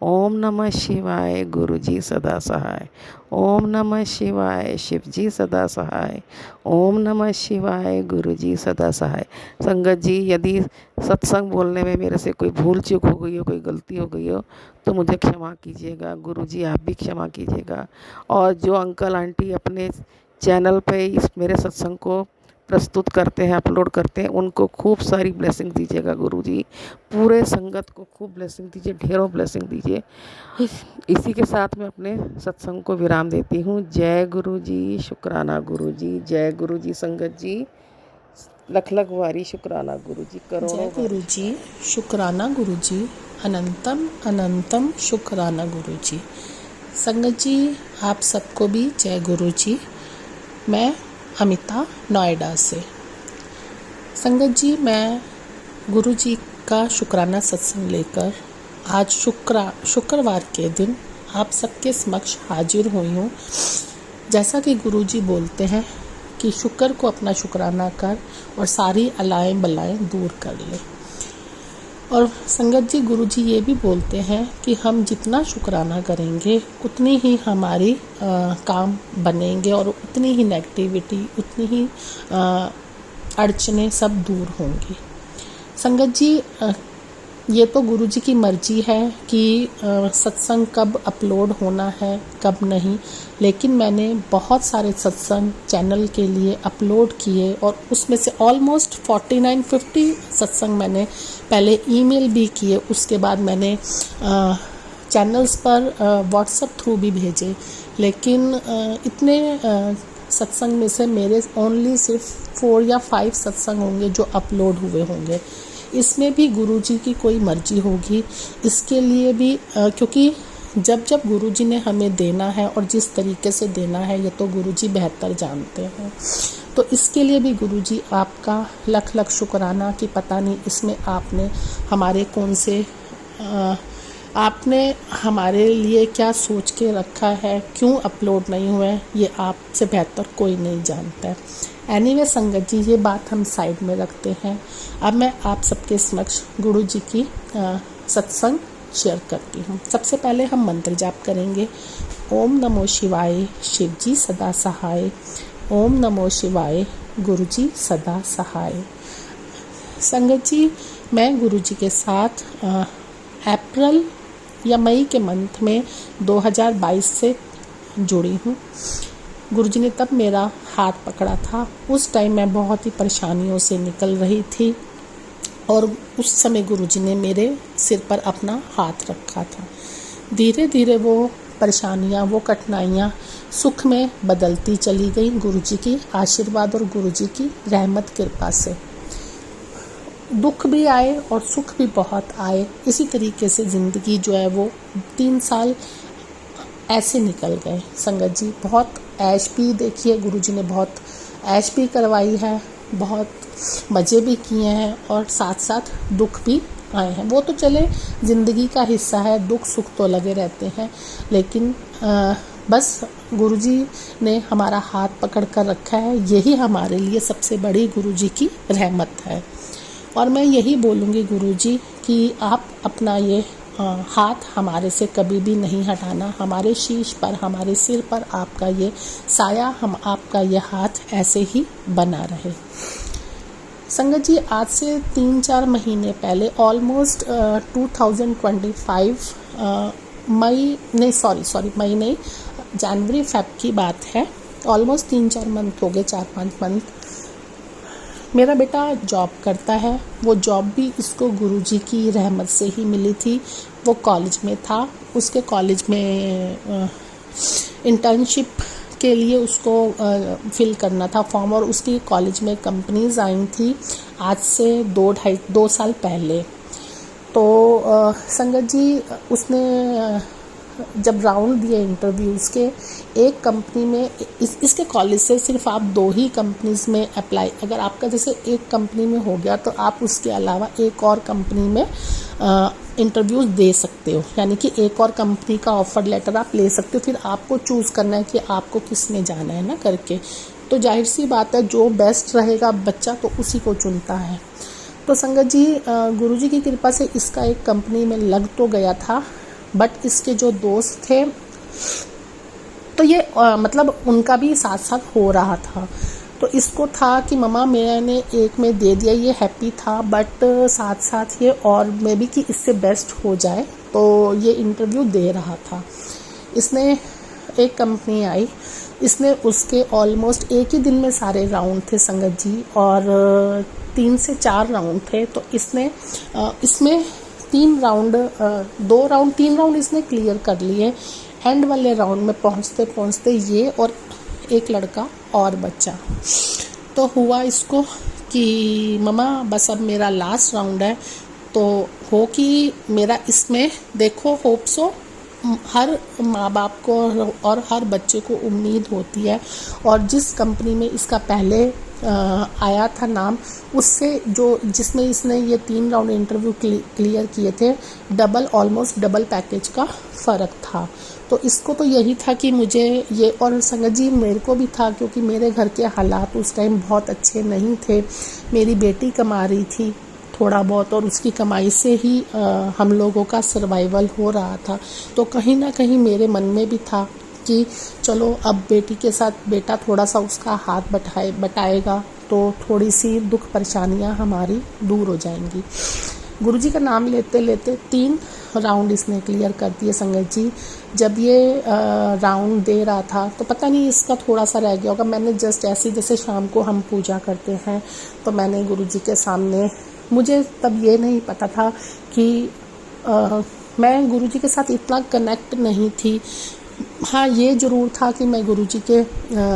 ओम नमः शिवाय, गुरुजी सदा सहाय। ओम नमः शिवाय, शिवजी सदा सहाय। ओम नमः शिवाय, गुरुजी सदा सहाय। संगत जी, यदि सत्संग बोलने में मेरे से कोई भूल चूक हो गई हो, कोई गलती हो गई हो, तो मुझे क्षमा कीजिएगा। गुरुजी, आप भी क्षमा कीजिएगा। और जो अंकल आंटी अपने चैनल पे इस मेरे सत्संग को प्रस्तुत करते हैं, अपलोड करते हैं, उनको खूब सारी ब्लेसिंग दीजिएगा गुरुजी। पूरे संगत को खूब ब्लेसिंग दीजिए, ढेरों ब्लेसिंग दीजिए। इसी के साथ मैं अपने सत्संग को विराम देती हूँ। जय गुरुजी, शुक्राना गुरुजी, जय गुरुजी। संगत जी, लख लख वारी शुक्राना गुरुजी, करोड़ों जय गुरुजी, शुक्राना गुरुजी, अनंतम अनंतम शुक्राना गुरुजी। संगत जी, आप सबको भी जय गुरुजी। मैं अमिता, नोएडा से। संगत जी, मैं गुरुजी का शुक्राना सत्संग लेकर आज शुक्रवार के दिन आप सबके समक्ष हाजिर हुई हूँ। जैसा कि गुरुजी बोलते हैं कि शुक्र को अपना शुक्राना कर और सारी अलाएं बलाएं दूर कर ले। और संगत जी, गुरुजी ये भी बोलते हैं कि हम जितना शुक्राना करेंगे उतनी ही हमारी काम बनेंगे और उतनी ही नेगेटिविटी, उतनी ही अड़चने सब दूर होंगी। संगत जी, ये तो गुरुजी की मर्जी है कि सत्संग कब अपलोड होना है कब नहीं, लेकिन मैंने बहुत सारे सत्संग चैनल के लिए अपलोड किए और उसमें से ऑलमोस्ट 49-50 सत्संग मैंने पहले ईमेल भी किए, उसके बाद मैंने चैनल्स पर व्हाट्सएप थ्रू भी भेजे, लेकिन इतने सत्संग में से मेरे ओनली सिर्फ 4 या 5 सत्संग होंगे जो अपलोड हुए होंगे। इसमें भी गुरुजी की कोई मर्जी होगी, इसके लिए भी क्योंकि जब जब गुरुजी ने हमें देना है और जिस तरीके से देना है ये तो गुरुजी बेहतर जानते हैं। तो इसके लिए भी गुरुजी आपका लख लख शुक्राना कि पता नहीं इसमें आपने हमारे कौन से आपने हमारे लिए क्या सोच के रखा है, क्यों अपलोड नहीं हुआ है, ये आपसे बेहतर कोई नहीं जानता है। एनीवे संगत जी, ये बात हम साइड में रखते हैं। अब मैं आप सबके समक्ष गुरुजी की सत्संग शेयर करती हूँ। सबसे पहले हम मंत्र जाप करेंगे। ओम नमो शिवाय, शिव जी सदा सहाय। ओम नमो शिवाय, गुरुजी सदा सहाय। संगत जी, मैं गुरुजी के साथ अप्रैल या मई के मंथ में 2022 से जुड़ी हूँ। गुरुजी ने तब मेरा हाथ पकड़ा था। उस टाइम मैं बहुत ही परेशानियों से निकल रही थी और उस समय गुरुजी ने मेरे सिर पर अपना हाथ रखा था। धीरे धीरे वो परेशानियाँ, वो कठिनाइयाँ सुख में बदलती चली गई गुरुजी की आशीर्वाद और गुरुजी की रहमत कृपा से। दुख भी आए और सुख भी बहुत आए। इसी तरीके से ज़िंदगी जो है वो 3 साल ऐसे निकल गए। संगत जी, बहुत ऐश भी देखिए, गुरुजी ने बहुत ऐश भी करवाई है, बहुत मज़े भी किए हैं और साथ साथ दुख भी आए हैं। वो तो चले ज़िंदगी का हिस्सा है, दुख सुख तो लगे रहते हैं, लेकिन बस गुरुजी ने हमारा हाथ पकड़ कर रखा है, यही हमारे लिए सबसे बड़ी गुरुजी की रहमत है। और मैं यही बोलूँगी गुरुजी कि आप अपना ये हाथ हमारे से कभी भी नहीं हटाना। हमारे शीश पर, हमारे सिर पर आपका ये साया, हम आपका ये हाथ ऐसे ही बना रहे। संगत जी, आज से 3-4 महीने पहले ऑलमोस्ट 2025 जनवरी फेब की बात है। ऑलमोस्ट 3-4 मंथ हो गए, 4-5 मंथ। मेरा बेटा जॉब करता है। वो जॉब भी इसको गुरुजी की रहमत से ही मिली थी। वो कॉलेज में था, उसके कॉलेज में इंटर्नशिप के लिए उसको फिल करना था फॉर्म, और उसकी कॉलेज में कंपनीज आई थी आज से 2 साल पहले। तो संगत जी, उसने जब राउंड दिए इंटरव्यूज़ के, एक कंपनी में इसके कॉलेज से सिर्फ आप 2 ही कंपनीज में अप्लाई, अगर आपका जैसे एक कंपनी में हो गया तो आप उसके अलावा एक और कंपनी में इंटरव्यूज़ दे सकते हो, यानी कि एक और कंपनी का ऑफ़र लेटर आप ले सकते हो। फिर आपको चूज़ करना है कि आपको किस में जाना है ना करके। तो जाहिर सी बात है, जो बेस्ट रहेगा बच्चा तो उसी को चुनता है। तो संगत जी, गुरुजी की कृपा से इसका एक कंपनी में लग तो गया था, बट इसके जो दोस्त थे तो ये मतलब उनका भी साथ साथ हो रहा था। तो इसको था कि मम्मा मैंने एक में दे दिया, ये हैप्पी था, बट साथ साथ ये और में भी कि इससे बेस्ट हो जाए, तो ये इंटरव्यू दे रहा था। इसने एक कंपनी आई, इसने उसके ऑलमोस्ट एक ही दिन में सारे राउंड थे संगत जी, और 3 से 4 राउंड थे। तो इसने इसमें 3 राउंड इसने क्लियर कर लिए। एंड वाले राउंड में पहुंचते पहुंचते ये और एक लड़का और बच्चा। तो हुआ इसको कि मम्मा बस अब मेरा लास्ट राउंड है, तो हो कि मेरा इसमें देखो होप सो, हर माँ बाप को और हर बच्चे को उम्मीद होती है। और जिस कंपनी में इसका पहले आया था नाम, उससे जिसमें इसने ये 3 राउंड इंटरव्यू क्लियर किए थे, ऑलमोस्ट डबल पैकेज का फ़र्क था। तो इसको तो यही था कि मुझे ये, और संगत जी मेरे को भी था, क्योंकि मेरे घर के हालात उस टाइम बहुत अच्छे नहीं थे। मेरी बेटी कमा रही थी थोड़ा बहुत, और उसकी कमाई से ही हम लोगों का सर्वाइवल हो रहा था। तो कहीं ना कहीं मेरे मन में भी था कि चलो अब बेटी के साथ बेटा थोड़ा सा उसका हाथ बटाएगा तो थोड़ी सी दुख परेशानियां हमारी दूर हो जाएंगी। गुरुजी का नाम लेते लेते 3 राउंड इसने क्लियर कर दिए संगत जी। जब ये राउंड दे रहा था तो पता नहीं इसका थोड़ा सा रह गया होगा। मैंने जस्ट ऐसे जैसे शाम को हम पूजा करते हैं तो मैंने गुरुजी के सामने, मुझे तब ये नहीं पता था कि मैं गुरुजी के साथ इतना कनेक्ट नहीं थी। हाँ, ये ज़रूर था कि मैं गुरुजी के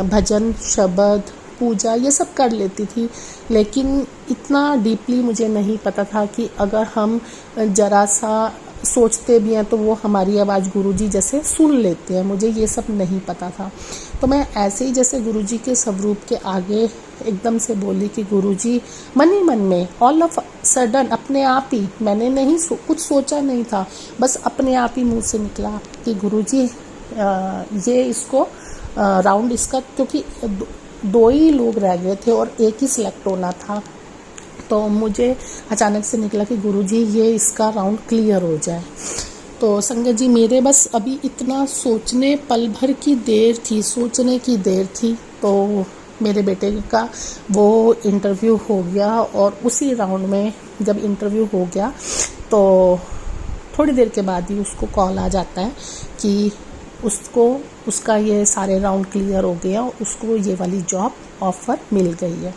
भजन, शब्द, पूजा ये सब कर लेती थी, लेकिन इतना डीपली मुझे नहीं पता था कि अगर हम ज़रा सा सोचते भी हैं तो वो हमारी आवाज़ गुरुजी जैसे सुन लेते हैं। मुझे ये सब नहीं पता था। तो मैं ऐसे ही जैसे गुरुजी के स्वरूप के आगे एकदम से बोली कि गुरुजी, मन ही मन में, ऑल ऑफ सडन, अपने आप ही, मैंने नहीं कुछ सोचा नहीं था, बस अपने आप ही मुंह से निकला कि गुरुजी ये इसको राउंड इसका, क्योंकि 2 ही लोग रह गए थे और एक ही सिलेक्ट होना था, तो मुझे अचानक से निकला कि गुरुजी ये इसका राउंड क्लियर हो जाए। तो संगत जी, मेरे बस अभी इतना सोचने, पल भर की देर थी, सोचने की देर थी, तो मेरे बेटे का वो इंटरव्यू हो गया। और उसी राउंड में जब इंटरव्यू हो गया तो थोड़ी देर के बाद ही उसको कॉल आ जाता है कि उसका ये सारे राउंड क्लियर हो गया, उसको ये वाली जॉब ऑफ़र मिल गई है।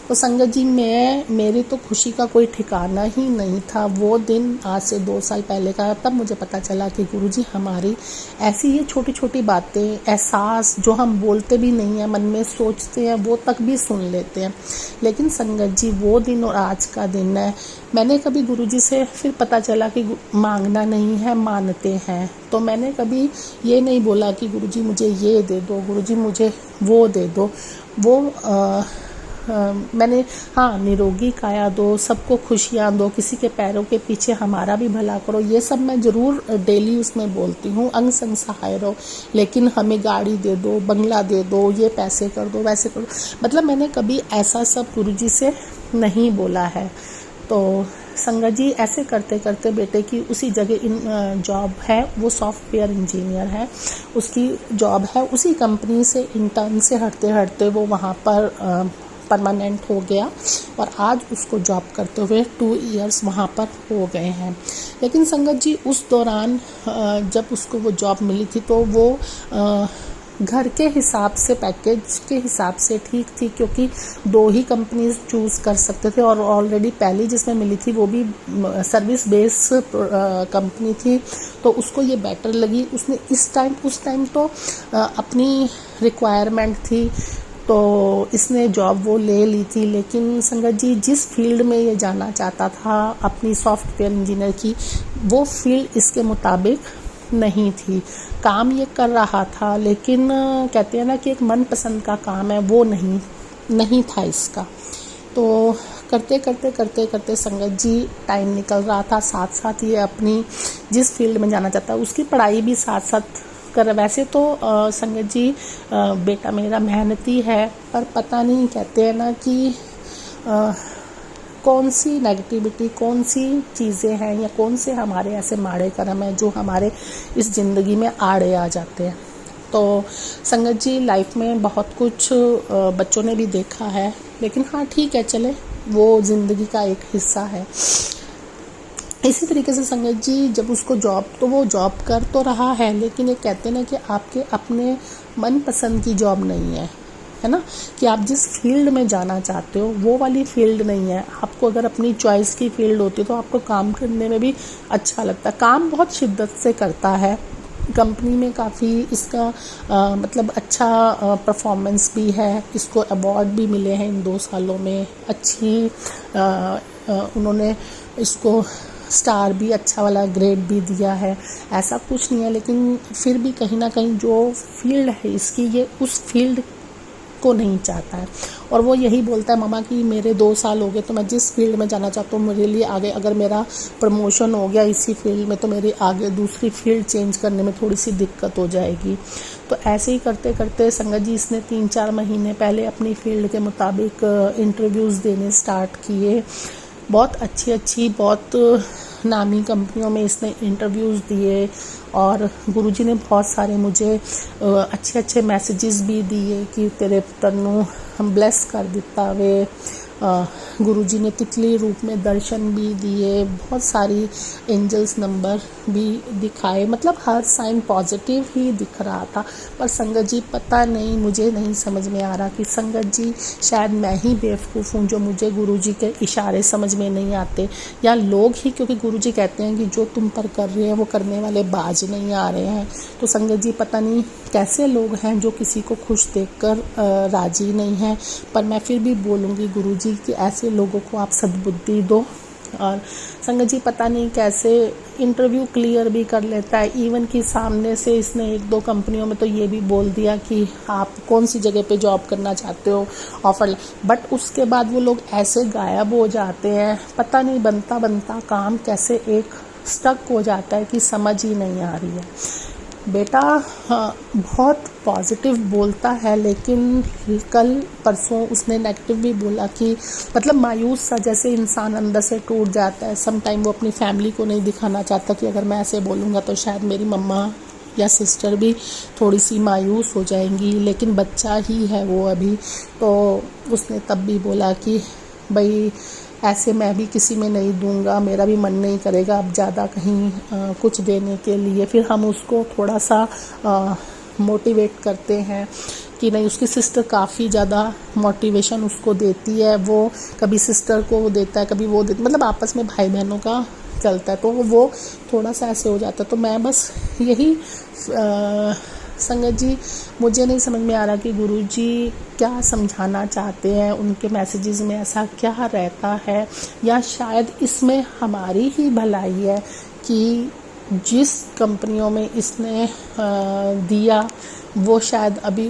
तो संगत जी, मेरी तो खुशी का कोई ठिकाना ही नहीं था। वो दिन आज से 2 साल पहले का, तब मुझे पता चला कि गुरुजी हमारी ऐसी ये छोटी छोटी बातें, एहसास जो हम बोलते भी नहीं हैं, मन में सोचते हैं, वो तक भी सुन लेते हैं। लेकिन संगत जी, वो दिन और आज का दिन है, मैंने कभी गुरुजी से फिर पता चला कि मांगना नहीं है, मानते हैं। तो मैंने कभी ये नहीं बोला कि गुरुजी मुझे ये दे दो, गुरुजी मुझे वो दे दो। वो मैंने, हाँ, निरोगी काया दो, सबको खुशियाँ दो, किसी के पैरों के पीछे हमारा भी भला करो, ये सब मैं ज़रूर डेली उसमें बोलती हूँ, अंग संग सहाय रहो। लेकिन हमें गाड़ी दे दो, बंगला दे दो, ये पैसे कर दो, वैसे कर दो, मतलब मैंने कभी ऐसा सब गुरुजी से नहीं बोला है। तो संगत जी, ऐसे करते करते बेटे की उसी जगह जॉब है, वो सॉफ्टवेयर इंजीनियर है, उसकी जॉब है उसी कंपनी से, इंटर्न से हटते हटते वो वहाँ पर परमानेंट हो गया और आज उसको जॉब करते हुए 2 इयर्स वहाँ पर हो गए हैं। लेकिन संगत जी, उस दौरान जब उसको वो जॉब मिली थी तो वो घर के हिसाब से, पैकेज के हिसाब से ठीक थी, क्योंकि 2 ही कंपनीज चूज़ कर सकते थे और ऑलरेडी पहली जिसमें मिली थी वो भी सर्विस बेस कंपनी थी, तो उसको ये बेटर लगी। उसने उस टाइम तो अपनी रिक्वायरमेंट थी तो इसने जॉब वो ले ली थी। लेकिन संगत जी, जिस फील्ड में ये जाना चाहता था अपनी सॉफ्टवेयर इंजीनियर की, वो फील्ड इसके मुताबिक नहीं थी। काम ये कर रहा था, लेकिन कहते हैं ना कि एक मनपसंद का काम है, वो नहीं था इसका। तो करते संगत जी टाइम निकल रहा था, साथ साथ ये अपनी जिस फील्ड में जाना चाहता उसकी पढ़ाई भी साथ साथ कर। वैसे तो संगत जी बेटा मेरा मेहनती है, पर पता नहीं, कहते हैं ना कि कौन सी नेगेटिविटी, कौन सी चीज़ें हैं या कौन से हमारे ऐसे माड़े कर्म हैं जो हमारे इस ज़िंदगी में आड़े आ जाते हैं। तो संगत जी, लाइफ में बहुत कुछ बच्चों ने भी देखा है, लेकिन हाँ ठीक है, चले, वो ज़िंदगी का एक हिस्सा है। इसी तरीके से संगत जी, जब उसको जॉब, तो वो जॉब कर तो रहा है, लेकिन ये कहते हैं ना कि आपके अपने मनपसंद की जॉब नहीं है ना, कि आप जिस फील्ड में जाना चाहते हो वो वाली फील्ड नहीं है। आपको अगर अपनी चॉइस की फील्ड होती तो आपको काम करने में भी अच्छा लगता। काम बहुत शिद्दत से करता है, कंपनी में काफ़ी इसका मतलब अच्छा परफॉर्मेंस भी है, इसको अवार्ड भी मिले हैं इन 2 सालों में, अच्छी उन्होंने इसको स्टार भी, अच्छा वाला ग्रेड भी दिया है। ऐसा कुछ नहीं है, लेकिन फिर भी कहीं ना कहीं जो फील्ड है इसकी, ये उस फील्ड को नहीं चाहता है। और वो यही बोलता है, मम्मा कि मेरे 2 साल हो गए, तो मैं जिस फील्ड में जाना चाहता हूँ, मेरे लिए आगे अगर मेरा प्रमोशन हो गया इसी फील्ड में, तो मेरे आगे दूसरी फील्ड चेंज करने में थोड़ी सी दिक्कत हो जाएगी। तो ऐसे ही करते करते संगत जी, इसने 3-4 महीने पहले अपनी फील्ड के मुताबिक इंटरव्यूज़ देने स्टार्ट किए। बहुत अच्छी बहुत नामी कंपनियों में इसने इंटरव्यूज़ दिए और गुरुजी ने बहुत सारे मुझे अच्छे मैसेजेस भी दिए कि तेरे पुत्र नूं हम ब्लेस कर दिता वे, गुरुजी ने तितली रूप में दर्शन भी दिए, बहुत सारी एंजल्स नंबर भी दिखाए, मतलब हर साइन पॉजिटिव ही दिख रहा था। पर संगत जी पता नहीं, मुझे नहीं समझ में आ रहा कि संगत जी शायद मैं ही बेवकूफ़ हूँ जो मुझे गुरुजी के इशारे समझ में नहीं आते, या लोग ही, क्योंकि गुरुजी कहते हैं कि जो तुम पर कर रहे हैं वो करने वाले बाज नहीं आ रहे हैं। तो संगत जी पता नहीं कैसे लोग हैं जो किसी को खुश देखकर राजी नहीं हैं। पर मैं फिर भी बोलूँगी गुरुजी कि ऐसे लोगों को आप सद्बुद्धि दो। और संगत जी पता नहीं कैसे इंटरव्यू क्लियर भी कर लेता है, इवन कि सामने से इसने 1-2 कंपनियों में तो ये भी बोल दिया कि आप कौन सी जगह पे जॉब करना चाहते हो, ऑफर। बट उसके बाद वो लोग ऐसे गायब हो जाते हैं, पता नहीं बनता बनता काम कैसे एक स्टक हो जाता है कि समझ ही नहीं आ रही है। बेटा बहुत पॉजिटिव बोलता है, लेकिन कल परसों उसने नेगेटिव भी बोला कि मतलब मायूस सा, जैसे इंसान अंदर से टूट जाता है। सम टाइम वो अपनी फैमिली को नहीं दिखाना चाहता कि अगर मैं ऐसे बोलूँगा तो शायद मेरी मम्मा या सिस्टर भी थोड़ी सी मायूस हो जाएंगी, लेकिन बच्चा ही है वो अभी। तो उसने तब भी बोला कि भाई ऐसे मैं भी किसी में नहीं दूंगा, मेरा भी मन नहीं करेगा अब ज़्यादा कहीं कुछ देने के लिए। फिर हम उसको थोड़ा सा मोटिवेट करते हैं कि नहीं, उसकी सिस्टर काफ़ी ज़्यादा मोटिवेशन उसको देती है, वो कभी सिस्टर को देता है कभी वो देता, मतलब आपस में भाई बहनों का चलता है, तो वो थोड़ा सा ऐसे हो जाता है। तो मैं बस यही संगत जी, मुझे नहीं समझ में आ रहा कि गुरुजी क्या समझाना चाहते हैं, उनके मैसेजेस में ऐसा क्या रहता है, या शायद इसमें हमारी ही भलाई है कि जिस कंपनियों में इसने दिया वो शायद अभी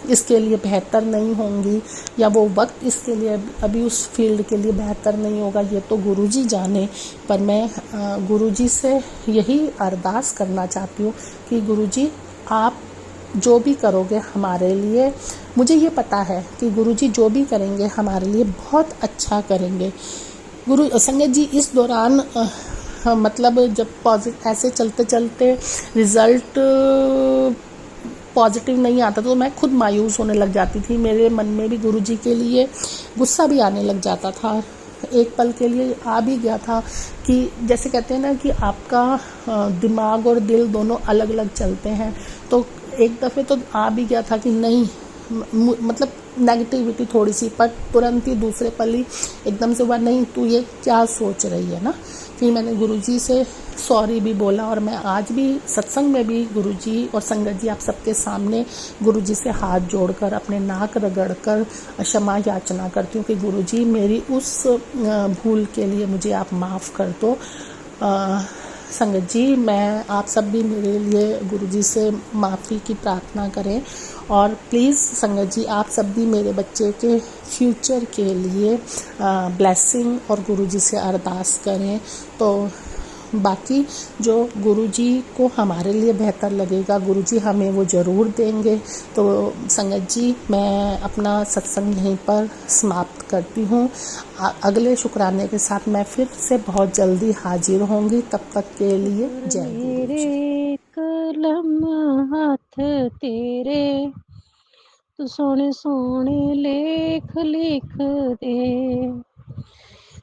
इसके लिए बेहतर नहीं होंगी, या वो वक्त इसके लिए अभी उस फील्ड के लिए बेहतर नहीं होगा, ये तो गुरुजी जाने। पर मैं गुरुजी से यही अरदास करना चाहती हूँ कि गुरुजी आप जो भी करोगे हमारे लिए, मुझे ये पता है कि गुरुजी जो भी करेंगे हमारे लिए बहुत अच्छा करेंगे। संगत जी इस दौरान मतलब जब ऐसे चलते चलते रिज़ल्ट पॉजिटिव नहीं आता तो मैं खुद मायूस होने लग जाती थी, मेरे मन में भी गुरुजी के लिए गुस्सा भी आने लग जाता था। एक पल के लिए आ भी गया था कि जैसे कहते हैं ना कि आपका दिमाग और दिल दोनों अलग अलग चलते हैं, तो एक दफ़े तो आ भी गया था कि नहीं, मतलब नेगेटिविटी थोड़ी सी, पर तुरंत ही दूसरे पल ही एकदम से हुआ, नहीं तू ये क्या सोच रही है ना। फिर मैंने गुरुजी से सॉरी भी बोला, और मैं आज भी सत्संग में भी गुरुजी और संगत जी आप सबके सामने गुरुजी से हाथ जोड़कर अपने नाक रगड़कर क्षमा याचना करती हूँ कि गुरुजी मेरी उस भूल के लिए मुझे आप माफ़ कर दो। संगत जी मैं आप सब भी मेरे लिए गुरुजी से माफ़ी की प्रार्थना करें, और प्लीज़ संगत जी आप सब भी मेरे बच्चे के फ्यूचर के लिए ब्लेसिंग और गुरुजी से अरदास करें। तो बाकी जो गुरुजी को हमारे लिए बेहतर लगेगा गुरुजी हमें वो ज़रूर देंगे। तो संगत जी मैं अपना सत्संग यहीं पर समाप्त करती हूँ। अगले शुक्राने के साथ मैं फिर से बहुत जल्दी हाजिर होंगी, तब तक के लिए जय गुरु जी। मेरे कलम हाथ तेरे तू सोने सोने लेख लिख दे,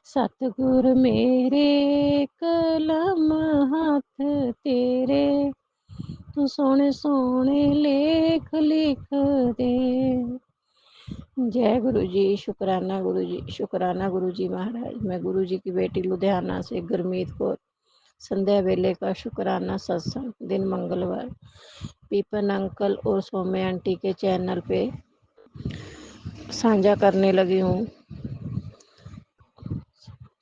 सतगुर मेरे कलम हाथ तेरे तू सोने सोने लेख लिख दे। जय गुरु जी, शुक्राना गुरु जी, शुक्राना गुरु जी महाराज। मैं गुरु जी की बेटी लुधियाना से गुरमीत कौर, संध्या वेले का शुक्राना सत्संग दिन मंगलवार पीपन अंकल और सौम्य आंटी के चैनल पे साझा करने लगी हूँ।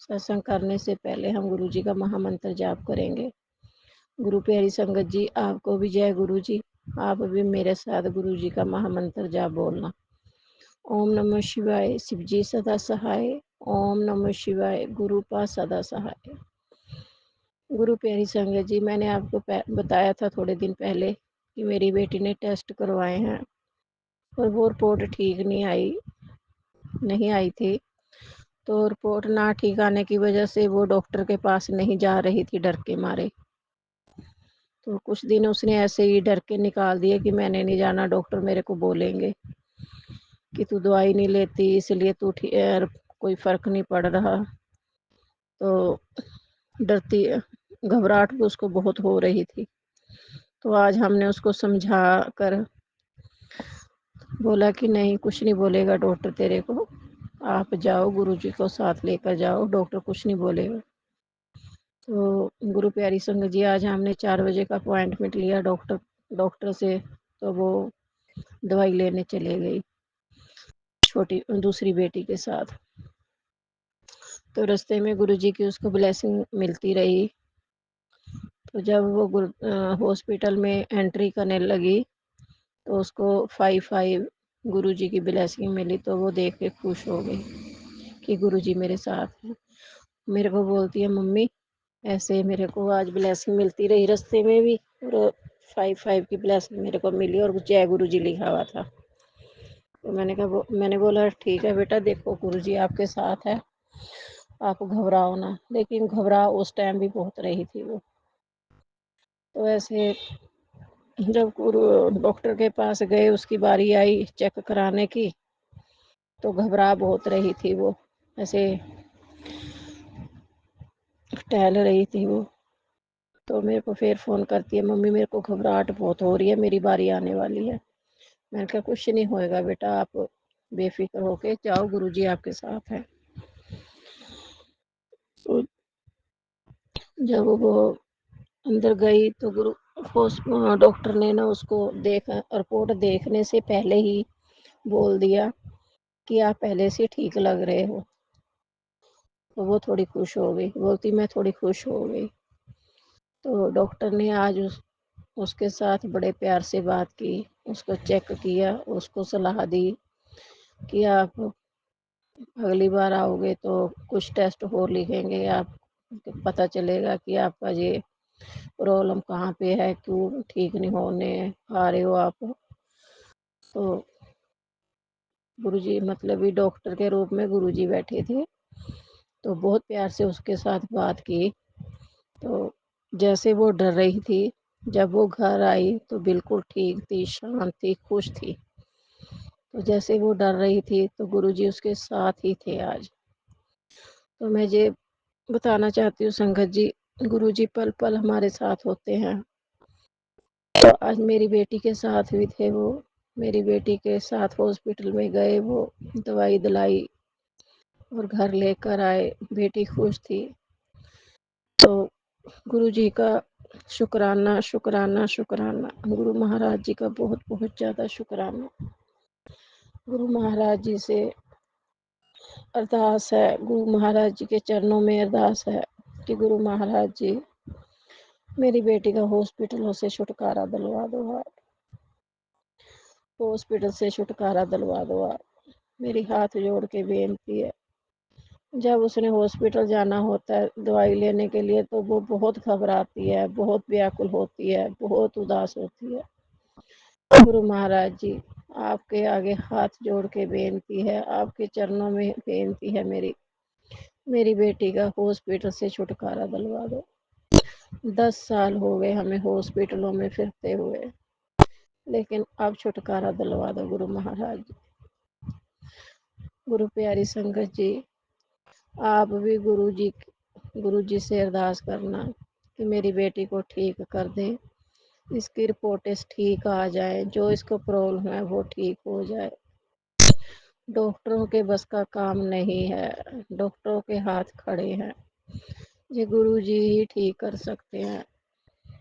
सत्संग करने से पहले हम गुरु जी का महामंत्र जाप करेंगे। गुरु प्यारी संगत जी आपको भी जय गुरु जी। आप भी मेरे साथ गुरु जी का महामंत्र जाप बोलना। ओम नमः शिवाय, शिव जी सदा सहाय। ओम नमः शिवाय, गुरु पास सदा सहाय। गुरु प्यारी संगत जी मैंने आपको बताया था थोड़े दिन पहले कि मेरी बेटी ने टेस्ट करवाए हैं और वो रिपोर्ट ठीक नहीं आई थी। तो रिपोर्ट ना ठीक आने की वजह से वो डॉक्टर के पास नहीं जा रही थी डर के मारे। तो कुछ दिन उसने ऐसे ही डर के निकाल दिए कि मैंने नहीं जाना, डॉक्टर मेरे को बोलेंगे। कि तू दवाई नहीं लेती इसलिए तू कोई फर्क नहीं पड़ रहा। तो डरती घबराहट भी उसको बहुत हो रही थी। तो आज हमने उसको समझा कर बोला कि नहीं कुछ नहीं बोलेगा डॉक्टर तेरे को, आप जाओ गुरुजी को साथ लेकर जाओ, डॉक्टर कुछ नहीं बोलेगा। तो गुरु प्यारी संगत जी आज हमने 4 बजे का अपॉइंटमेंट लिया डॉक्टर से। तो वो दवाई लेने चले गई छोटी दूसरी बेटी के साथ। तो रास्ते में गुरुजी की उसको ब्लेसिंग मिलती रही। तो जब वो हॉस्पिटल में एंट्री करने लगी तो उसको 5-5 गुरुजी की ब्लेसिंग मिली। तो वो देख के खुश हो गई कि गुरुजी मेरे साथ हैं। मेरे को बोलती है मम्मी ऐसे मेरे को आज ब्लेसिंग मिलती रही रास्ते में भी, और 5-5 की ब्लेसिंग मेरे को मिली और जय गुरुजी लिखा हुआ था। तो मैंने बोला ठीक है बेटा, देखो गुरुजी आपके साथ है, आप घबराओ ना। लेकिन घबरा उस टाइम भी बहुत रही थी वो। तो ऐसे जब डॉक्टर के पास गए, उसकी बारी आई चेक कराने की, तो घबरा बहुत रही थी वो, ऐसे टहल रही थी वो। तो मेरे को फिर फ़ोन करती है मम्मी मेरे को घबराहट बहुत हो रही है, मेरी बारी आने वाली है। मैंने कहा कुछ नहीं होएगा बेटा, आप बेफिक्र होके जाओ, गुरुजी आपके साथ है। तो जब वो अंदर गई तो डॉक्टर ने ना उसको रिपोर्ट देखने से पहले ही बोल दिया कि आप पहले से ठीक लग रहे हो। तो वो थोड़ी खुश हो गई, बोलती मैं थोड़ी खुश हो गई। तो डॉक्टर ने आज उसके साथ बड़े प्यार से बात की, उसको चेक किया, उसको सलाह दी कि आप अगली बार आओगे तो कुछ टेस्ट और लिखेंगे, आप पता चलेगा कि आपका ये प्रॉब्लम कहाँ पे है, क्यों ठीक नहीं होने आ रहे हो आप। तो गुरुजी मतलब ही डॉक्टर के रूप में गुरुजी बैठे थे। तो बहुत प्यार से उसके साथ बात की। तो जैसे वो डर रही थी, जब वो घर आई तो बिल्कुल ठीक थी, शांत थी, खुश थी। तो जैसे वो डर रही थी तो गुरुजी उसके साथ ही थे आज। तो मैं ये बताना चाहती हूँ संगत जी, गुरुजी पल पल हमारे साथ होते हैं। तो आज मेरी बेटी के साथ भी थे वो, मेरी बेटी के साथ हॉस्पिटल में गए, वो दवाई दिलाई और घर लेकर आए, बेटी खुश थी। तो गुरुजी का शुक्राना शुक्राना शुक्राना, गुरु महाराज जी का बहुत बहुत ज़्यादा शुक्राना। गुरु महाराज जी से अरदास है, गुरु महाराज जी के चरणों में अरदास है कि गुरु महाराज जी मेरी बेटी का हॉस्पिटलों से छुटकारा दिलवा दो आप, हॉस्पिटल से छुटकारा दिलवा दो आप। मेरी हाथ जोड़ के बेनती है। जब उसने हॉस्पिटल जाना होता है दवाई लेने के लिए तो वो बहुत घबराती है, बहुत व्याकुल होती है, बहुत उदास होती है। गुरु महाराज जी आपके आगे हाथ जोड़ के बेनती है, आपके चरणों में बेनती है, मेरी बेटी का हॉस्पिटल से छुटकारा दिलवा दो। 10 साल हो गए हमें हॉस्पिटलों में फिरते हुए, लेकिन अब छुटकारा दिलवा दो गुरु महाराज जी। गुरु प्यारी संगत जी, आप भी गुरु जी से अरदास करना कि मेरी बेटी को ठीक कर दें, इसकी रिपोर्टें ठीक आ जाए, जो इसको प्रॉब्लम है वो ठीक हो जाए। डॉक्टरों के बस का काम नहीं है, डॉक्टरों के हाथ खड़े हैं, ये गुरु जी ही ठीक कर सकते हैं।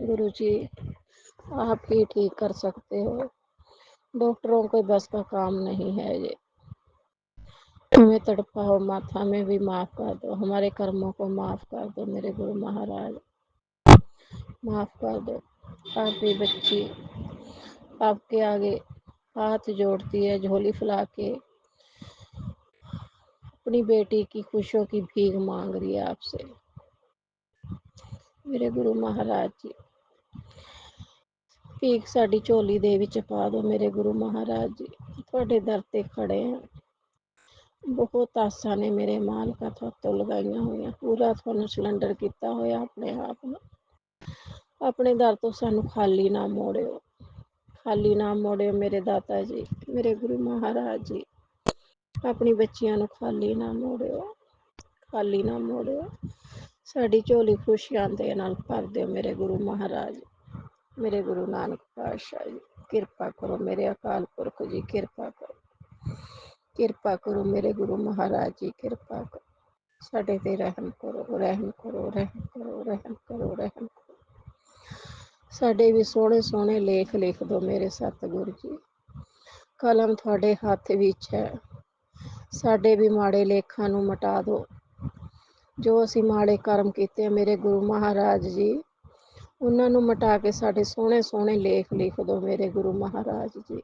गुरु जी आप ही ठीक कर सकते हो, डॉक्टरों के बस का काम नहीं है ये। हमें तड़पाओ माथा में भी माफ़ कर दो, हमारे कर्मों को माफ़ कर दो मेरे गुरु महाराज, माफ़ कर दो। आपकी बच्ची आपके आगे हाथ जोड़ती है, झोली फैला के अपनी बेटी की खुशियों की भीख मांग रही है आपसे। मेरे गुरु महाराज जी भीख साड़ी झोली दे विच पा दो मेरे गुरु महाराज जी, थोड़े दर ते खड़े हैं। बहुत आसा ने मेरे मालका थोतों लगाइया हुई, पूरा थानू सिलेंडर किया होया अपने आप ने। अपने दर तो सानू खाली ना मोड़ियो, खाली ना मोड़ियो मेरे दाता जी, मेरे गुरु महाराज जी। ਆਪਣੀ ਬੱਚੀਆਂ ਨੂੰ ਖਾਲੀ ਨਾ ਮੋੜਿਓ, ਖਾਲੀ ਨਾ ਮੋੜਿਓ। ਸਾਡੀ ਝੋਲੀ ਖੁਸ਼ੀਆਂ ਦੇ ਨਾਲ ਭਰ ਦਿਓ ਮੇਰੇ ਗੁਰੂ ਮਹਾਰਾਜ, ਮੇਰੇ ਗੁਰੂ ਨਾਨਕ ਪਾਤਸ਼ਾਹ ਜੀ। ਕਿਰਪਾ ਕਰੋ ਮੇਰੇ ਅਕਾਲ ਪੁਰਖ ਜੀ, ਕਿਰਪਾ ਕਰੋ, ਕਿਰਪਾ ਕਰੋ ਮੇਰੇ ਗੁਰੂ ਮਹਾਰਾਜ ਜੀ, ਕਿਰਪਾ ਕਰੋ। ਸਾਡੇ ਤੇ ਰਹਿਮ ਕਰੋ, ਰਹਿਮ ਕਰੋ, ਰਹਿਮ ਕਰੋ, ਰਹਿਮ ਕਰੋ, ਰਹਿਮ ਕਰੋ। ਸਾਡੇ ਵੀ ਸੋਹਣੇ ਸੋਹਣੇ ਲੇਖ ਲਿਖ ਦਿਓ ਮੇਰੇ ਸਤਿਗੁਰੂ ਜੀ। ਕਲਮ ਤੁਹਾਡੇ ਹੱਥ ਵਿੱਚ ਹੈ, ਸਾਡੇ ਵੀ ਮਾੜੇ ਲੇਖਾਂ ਨੂੰ ਮਿਟਾ ਦਿਓ। ਜੋ ਅਸੀਂ ਮਾੜੇ ਕਰਮ ਕੀਤੇ ਮੇਰੇ ਗੁਰੂ ਮਹਾਰਾਜ ਜੀ, ਉਹਨਾਂ ਨੂੰ ਮਿਟਾ ਕੇ ਸਾਡੇ ਸੋਹਣੇ ਸੋਹਣੇ ਲੇਖ ਲਿਖ ਦਿਓ ਮੇਰੇ ਗੁਰੂ ਮਹਾਰਾਜ ਜੀ।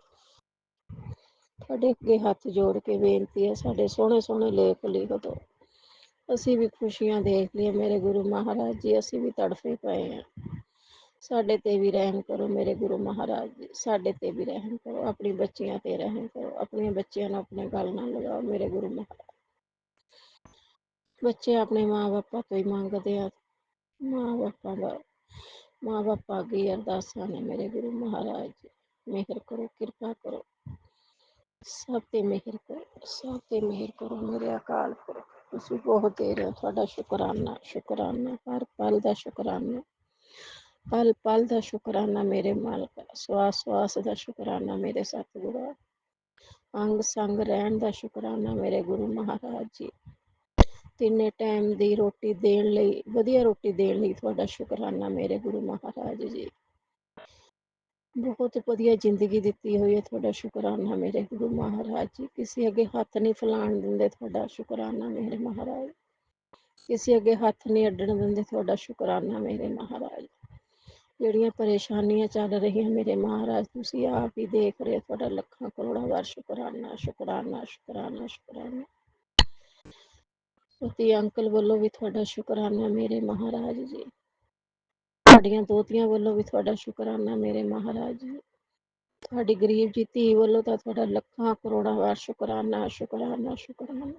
ਤੁਹਾਡੇ ਅੱਗੇ ਹੱਥ ਜੋੜ ਕੇ ਬੇਨਤੀ ਹੈ, ਸਾਡੇ ਸੋਹਣੇ ਸੋਹਣੇ ਲੇਖ ਲਿਖ ਦਿਓ। ਅਸੀਂ ਵੀ ਖੁਸ਼ੀਆਂ ਦੇਖ ਲਈਏ ਮੇਰੇ ਗੁਰੂ ਮਹਾਰਾਜ ਜੀ, ਅਸੀਂ ਵੀ ਤੜਫੇ ਪਏ ਹਾਂ। ਸਾਡੇ ਤੇ ਵੀ ਰਹਿਮ ਕਰੋ ਮੇਰੇ ਗੁਰੂ ਮਹਾਰਾਜ ਜੀ, ਸਾਡੇ ਤੇ ਵੀ ਰਹਿਮ ਕਰੋ। ਆਪਣੀ ਬੱਚੀਆਂ ਤੇ ਰਹਿਮ ਕਰੋ, ਆਪਣੀਆਂ ਬੱਚੀਆਂ ਨੂੰ ਆਪਣੇ ਗਲ ਨਾਲ ਲਗਾਓ ਮੇਰੇ ਗੁਰੂ ਮਹਾਰਾਜ। ਬੱਚੇ ਆਪਣੇ ਮਾਂ ਬਾਪਾਂ ਤੋਂ ਹੀ ਮੰਗਦੇ ਆ, ਮਾਂ ਬਾਪਾਂ ਅੱਗੇ ਅਰਦਾਸਾਂ ਨੇ ਮੇਰੇ ਗੁਰੂ ਮਹਾਰਾਜ ਜੀ। ਮਿਹਰ ਕਰੋ, ਕਿਰਪਾ ਕਰੋ, ਸਭ ਤੇ ਮਿਹਰ ਕਰੋ, ਸਭ ਤੇ ਮਿਹਰ ਕਰੋ ਮੇਰੇ ਅਕਾਲ ਪੁਰਖ। ਤੁਸੀਂ ਬਹੁਤ ਦੇ ਰਹੇ ਹੋ, ਤੁਹਾਡਾ ਸ਼ੁਕਰਾਨਾ, ਸ਼ੁਕਰਾਨਾ, ਹਰ ਪਲ ਦਾ ਸ਼ੁਕਰਾਨਾ, ਪਲ ਪਲ ਦਾ ਸ਼ੁਕਰਾਨਾ ਮੇਰੇ ਮਾਲਕ, ਸਵਾਸ ਸਵਾਸ ਦਾ ਸ਼ੁਕਰਾਨਾ ਮੇਰੇ ਸਤਿਗੁਰੂ, ਅੰਗ ਸੰਗ ਰਹਿਣ ਦਾ ਸ਼ੁਕਰਾਨਾ ਮੇਰੇ ਗੁਰੂ ਮਹਾਰਾਜ ਜੀ। ਤਿੰਨੇ ਟਾਈਮ ਦੀ ਰੋਟੀ ਦੇਣ ਲਈ, ਵਧੀਆ ਰੋਟੀ ਦੇਣ ਲਈ ਤੁਹਾਡਾ ਸ਼ੁਕਰਾਨਾ ਮੇਰੇ ਗੁਰੂ ਮਹਾਰਾਜ ਜੀ। ਬਹੁਤ ਵਧੀਆ ਜ਼ਿੰਦਗੀ ਦਿੱਤੀ ਹੋਈ ਹੈ, ਤੁਹਾਡਾ ਸ਼ੁਕਰਾਨਾ ਮੇਰੇ ਗੁਰੂ ਮਹਾਰਾਜ ਜੀ। ਕਿਸੇ ਅੱਗੇ ਹੱਥ ਨਹੀਂ ਫੈਲਾਉਣ ਦਿੰਦੇ, ਤੁਹਾਡਾ ਸ਼ੁਕਰਾਨਾ ਮੇਰੇ ਮਹਾਰਾਜ। ਕਿਸੇ ਅੱਗੇ ਹੱਥ ਨਹੀਂ ਅੱਡਣ ਦਿੰਦੇ, ਤੁਹਾਡਾ ਸ਼ੁਕਰਾਨਾ ਮੇਰੇ ਮਹਾਰਾਜ। ਜਿਹੜੀਆਂ ਪਰੇਸ਼ਾਨੀਆਂ ਚੱਲ ਰਹੀਆਂ ਮੇਰੇ ਮਹਾਰਾਜ, ਤੁਸੀਂ ਆਪ ਹੀ ਦੇਖ ਰਹੇ, ਤੁਹਾਡਾ ਲੱਖਾਂ ਕਰੋੜਾਂ ਵਾਰ ਸ਼ੁਕਰਾਨਾ, ਸ਼ੁਕਰਾਨਾ, ਸ਼ੁਕਰਾਨਾ, ਸ਼ੁਕਰਾਨਾ। ਪਤੀ ਅੰਕਲ ਵੱਲੋਂ ਵੀ ਤੁਹਾਡਾ ਸ਼ੁਕਰਾਨਾ ਮੇਰੇ ਮਹਾਰਾਜ ਜੀ। ਤੁਹਾਡੀਆਂ ਦੋਤੀਆਂ ਵੱਲੋਂ ਵੀ ਤੁਹਾਡਾ ਸ਼ੁਕਰਾਨਾ ਮੇਰੇ ਮਹਾਰਾਜ ਜੀ। ਤੁਹਾਡੀ ਗਰੀਬ ਜੀ ਧੀ ਵੱਲੋਂ ਤਾਂ ਤੁਹਾਡਾ ਲੱਖਾਂ ਕਰੋੜਾਂ ਵਾਰ ਸ਼ੁਕਰਾਨਾ, ਸ਼ੁਕਰਾਨਾ, ਸ਼ੁਕਰਾਨਾ।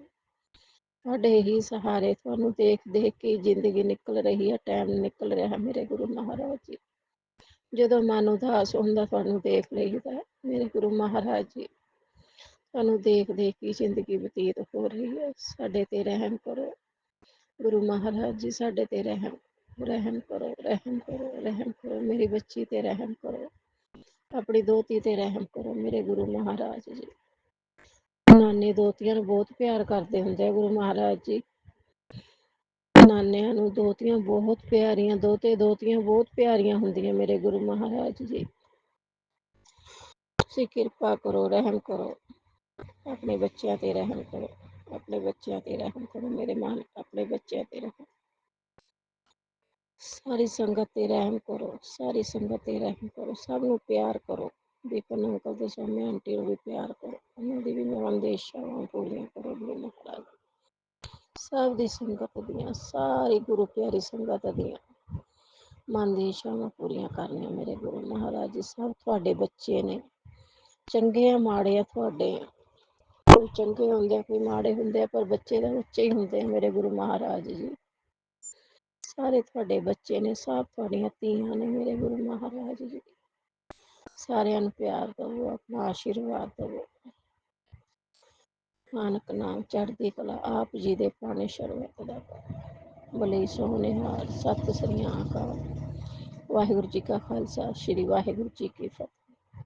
ਤੁਹਾਡੇ ਹੀ ਸਹਾਰੇ, ਤੁਹਾਨੂੰ ਦੇਖ ਦੇਖ ਕੇ ਜ਼ਿੰਦਗੀ ਨਿਕਲ ਰਹੀ ਹੈ, ਟਾਈਮ ਨਿਕਲ ਰਿਹਾ ਮੇਰੇ ਗੁਰੂ ਮਹਾਰਾਜ ਜੀ। ਜਦੋਂ ਮਨ ਉਦਾਸ ਹੁੰਦਾ, ਤੁਹਾਨੂੰ ਦੇਖ ਲਈਦਾ ਮੇਰੇ ਗੁਰੂ ਮਹਾਰਾਜ ਜੀ। ਤੁਹਾਨੂੰ ਦੇਖ ਦੇਖ ਕੇ ਜ਼ਿੰਦਗੀ ਬਤੀਤ ਹੋ ਰਹੀ ਹੈ। ਸਾਡੇ ਤੇ ਰਹਿਮ ਕਰੋ ਗੁਰੂ ਮਹਾਰਾਜ ਜੀ, ਸਾਡੇ ਤੇ ਰਹਿਮ ਕਰੋ, ਰਹਿਮ ਕਰੋ, ਰਹਿਮ ਕਰੋ। ਮੇਰੀ ਬੱਚੀ ਤੇ ਰਹਿਮ ਕਰੋ, ਆਪਣੀ ਦੋਤੀ ਤੇ ਰਹਿਮ ਕਰੋ ਮੇਰੇ ਗੁਰੂ ਮਹਾਰਾਜ ਜੀ। ਨਾਨੇ ਦੋਤੀਆਂ ਨੂੰ ਬਹੁਤ ਪਿਆਰ ਕਰਦੇ ਹੁੰਦੇ ਆ ਗੁਰੂ ਮਹਾਰਾਜ ਜੀ। ਨਾਨਿਆਂ ਨੂੰ ਦੋਤੀਆਂ ਬਹੁਤ ਪਿਆਰੀਆਂ, ਦੋਤੇ ਦੋਤੀਆਂ ਬਹੁਤ ਪਿਆਰੀਆਂ ਹੁੰਦੀਆਂ ਮੇਰੇ ਗੁਰੂ ਮਹਾਰਾਜ ਜੀ। ਤੁਸੀਂ ਕਿਰਪਾ ਕਰੋ, ਰਹਿਮ ਕਰੋ, ਆਪਣੇ ਬੱਚਿਆਂ ਤੇ ਰਹਿਮ ਕਰੋ, ਆਪਣੇ ਬੱਚਿਆਂ ਤੇ ਰਹਿਮ ਕਰੋ ਮੇਰੇ ਮਾਲਕ, ਆਪਣੇ ਬੱਚਿਆਂ ਤੇ ਰਹਿਮ। ਸਾਰੀ ਸੰਗਤ ਤੇ ਰਹਿਮ ਕਰੋ, ਸਾਰੀ ਸੰਗਤ ਤੇ ਰਹਿਮ ਕਰੋ, ਸਭ ਨੂੰ ਪਿਆਰ ਕਰੋ। ਵਿਪਨ ਅੰਕਲ ਤੇ ਸੌਮਿਆ ਆਂਟੀ ਨੂੰ ਵੀ ਪਿਆਰ ਕਰੋ, ਉਹਨਾਂ ਦੀ ਵੀ ਮਨਦੇਸ਼ਾਵਾਂ ਪੂਰੀਆਂ ਕਰੋ ਗੁਰੂ ਮਹਾਰਾਜ। ਸਭ ਦੀ ਸੰਗਤ ਦੀਆਂ, ਸਾਰੀ ਗੁਰੂ ਪਿਆਰੀ ਸੰਗਤ ਦੀਆਂ ਮਨ ਦੀ ਇੱਛਾਵਾਂ ਪੂਰੀਆਂ ਕਰਨੀਆਂ ਮੇਰੇ ਗੁਰੂ ਮਹਾਰਾਜ ਜੀ। ਸਭ ਤੁਹਾਡੇ ਬੱਚੇ ਨੇ, ਚੰਗੇ ਆ ਮਾੜੇ ਆ ਤੁਹਾਡੇ ਆ, ਕੋਈ ਚੰਗੇ ਹੁੰਦੇ ਆ, ਕੋਈ ਮਾੜੇ ਹੁੰਦੇ ਆ, ਪਰ ਬੱਚੇ ਤਾਂ ਬੱਚੇ ਹੀ ਹੁੰਦੇ ਆ ਮੇਰੇ ਗੁਰੂ ਮਹਾਰਾਜ ਜੀ। ਸਾਰੇ ਤੁਹਾਡੇ ਬੱਚੇ ਨੇ, ਸਭ ਤੁਹਾਡੀਆਂ ਧੀਆਂ ਨੇ ਮੇਰੇ ਗੁਰੂ ਮਹਾਰਾਜ ਜੀ। ਸਾਰਿਆਂ ਨੂੰ ਪਿਆਰ ਦੇਵੋ, ਆਪਣਾ ਆਸ਼ੀਰਵਾਦ ਦੇਵੋ। ਨਾਨਕ ਨਾਮ ਚੜ੍ਹਦੀ ਕਲਾ ਆਪ ਜੀ ਦੇ ਪਾਣੇ ਸ਼ਰਬਤ ਦਾ ਭਲੇ ਸੋਹਣੇ ਹਾਲ। ਸਤਿ ਸ੍ਰੀ ਅਕਾਲ। ਵਾਹਿਗੁਰੂ ਜੀ ਕਾ ਖਾਲਸਾ, ਸ਼੍ਰੀ ਵਾਹਿਗੁਰੂ ਜੀ ਕੀ ਫਤਿਹ।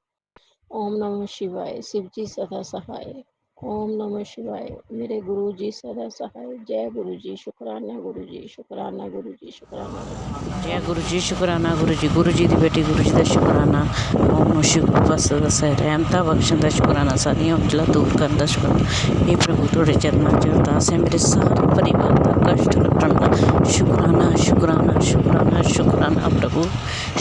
ਓਮ ਨਮः शिवाय। शिव जी सदा सहाय। ओम नमः शिवाय। मेरे गुरु जी सदा सहाय। जय गुरु जी। शुकराना गुरु जी, शुकराना गुरु जी, शुकराना गुरु जी। जय गुरु जी, शुकराना गुरु जी की बेटी गुरु जी का शुकराना। ओम नमः शिव बस दसा रहमता बख्शन का शुकराना, सारियां उजला दूर करने का शुकराना। ये प्रभु थोड़े चरणों च अरदास है, मेरे सारे परिवार का कष्ट कट्टण का शुकराना, शुकराना, शुकराना, शुकराना प्रभु।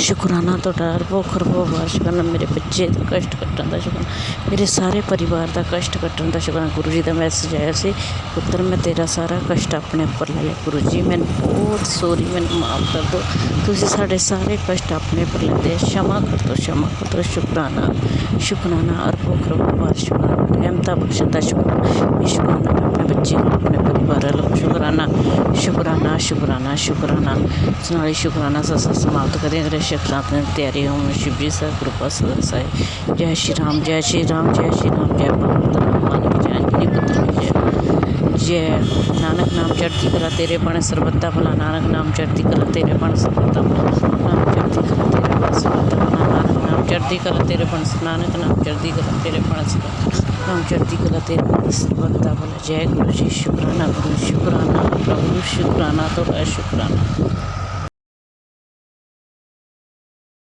शुकराना तो भुख वाश करना, मेरे बच्चे का कष्ट कट्टण का शुकराना, मेरे सारे परिवार का कष्ट कट्टण का शुकराना। गुरु जी का मैसेज आया से, पुत्र मैं तेरा सारा कष्ट अपने उपर ले लिया। गुरु जी मैंने बहुत सॉरी, मैंने माफ़ कर दो, तुसीं साढ़े सारे कष्ट अपने पर लेते, क्षमा कर दो, क्षमा कर दो। शुकराना, शुकराना और भुख वार शुकराना, रहमता बख्शन का शुकराना। शुकराना मैं अपने बच्चे को, अपने परिवार वालों शुकराना, शुकराना, शुकराना, शुकराना सुनाली शुकराना ससा समाप्त करें। अगर शक्रात ने तैयारी होम शिव जी सा कृपा सदा साई। जय श्री राम, जय श्री राम, जय श्री राम, जय बाबा। की जानकी पुत्र की जय नानक नाम चढ़ती कला तेरे पण सरबत्ता भला नानक नाम चढ़ती कला तेरे पण सरबत्ता भला नाम चढ़ती कला तेरे पण सरबत्ता भला नानक नाम चढ़ती कला तेरे पण नानक नाम चढ़ती कला तेरे पण नाम चढ़ती कला तेरे पण सरबत्ता भला। जय गुरु जी। शुक्राना गुरु, शुक्राना प्रभु, शुक्राना तो शुक्राना।